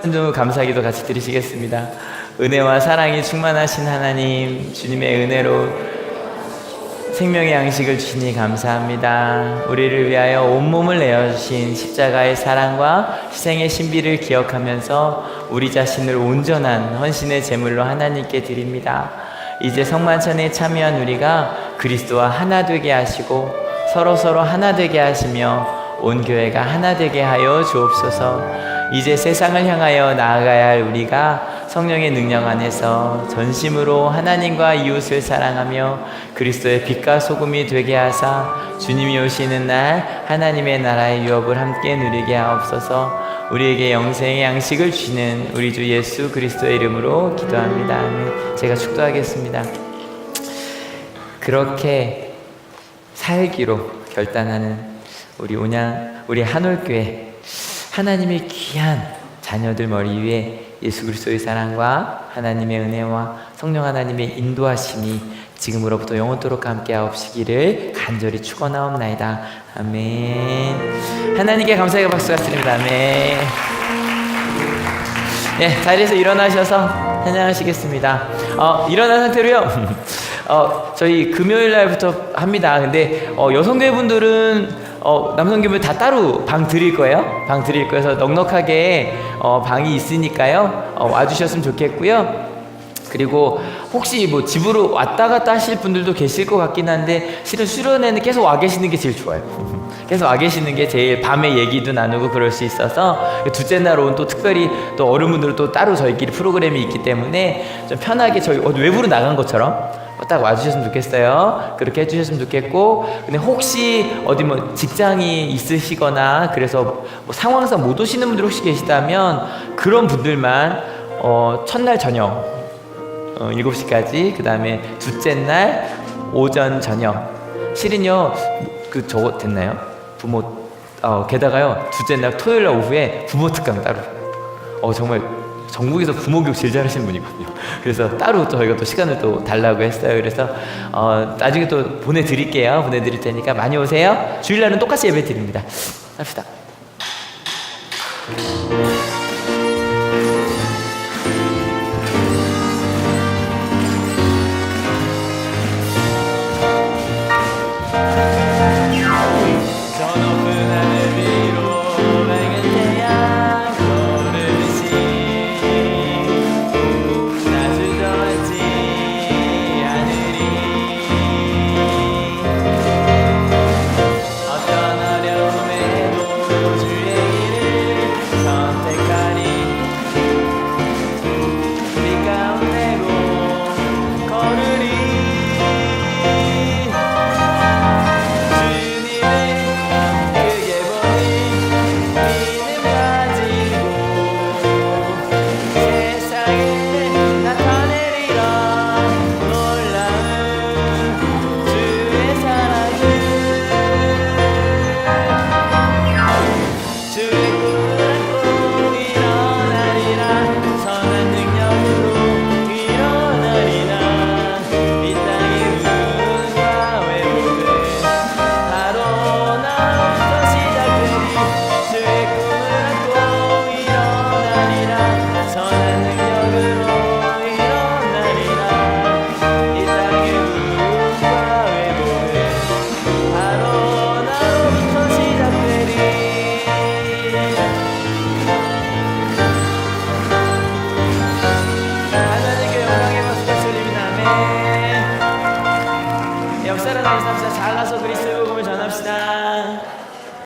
한두 감사기도 같이 드리시겠습니다. 은혜와 사랑이 충만하신 하나님, 주님의 은혜로 생명의 양식을 주시니 감사합니다. 우리를 위하여 온몸을 내어주신 십자가의 사랑과 희생의 신비를 기억하면서 우리 자신을 온전한 헌신의 제물로 하나님께 드립니다. 이제 성만찬에 참여한 우리가 그리스도와 하나 되게 하시고 서로 하나 되게 하시며 온 교회가 하나 되게 하여 주옵소서. 이제 세상을 향하여 나아가야 할 우리가 성령의 능력 안에서 전심으로 하나님과 이웃을 사랑하며 그리스도의 빛과 소금이 되게 하사 주님이 오시는 날 하나님의 나라의 유업을 함께 누리게 하옵소서. 우리에게 영생의 양식을 주시는 우리 주 예수 그리스도의 이름으로 기도합니다. 아멘. 제가 축도하겠습니다. 그렇게 살기로 결단하는 우리 한올교회, 하나님의 귀한 자녀들 머리 위에 예수 그리스도의 사랑과 하나님의 은혜와 성령 하나님의 인도하심이 지금으로부터 영원토록 함께 하옵시기를 간절히 축원하옵나이다. 아멘. 하나님께 감사의 박수가 드립니다. 아멘. 네, 자리에서 일어나셔서 찬양하시겠습니다. 일어난 상태로요. 저희 금요일 날부터 합니다. 근데 여성교회분들은 남성교회 다 따로 방 드릴 거예요. 방 드릴 거여서 넉넉하게 방이 있으니까요. 와주셨으면 좋겠고요. 그리고 혹시 뭐 집으로 왔다 갔다 하실 분들도 계실 것 같긴 한데 실은 수련회는 계속 와 계시는 게 제일 좋아요. 계속 와 계시는 게 제일 밤에 얘기도 나누고 그럴 수 있어서 둘째 날 온 또 특별히 또 어른분들은 또 따로 저희끼리 프로그램이 있기 때문에 좀 편하게 저희 외부로 나간 것처럼 딱 와주셨으면 좋겠어요. 그렇게 해주셨으면 좋겠고, 근데 혹시 어디 뭐 직장이 있으시거나 그래서 뭐 상황상 못 오시는 분들 혹시 계시다면 그런 분들만 첫날 저녁 7시까지, 그 다음에 둘째 날 오전 저녁. 실은요 저거 됐나요? 게다가요 둘째 날 토요일 날 오후에 부모 특강 따로. 정말 전국에서 부모교육 제일 잘하시는 분이거든요. 그래서 따로 저희가 또 시간을 또 달라고 했어요. 그래서 나중에 또 보내드릴 테니까 많이 오세요. 주일날은 똑같이 예배 드립니다. 합시다.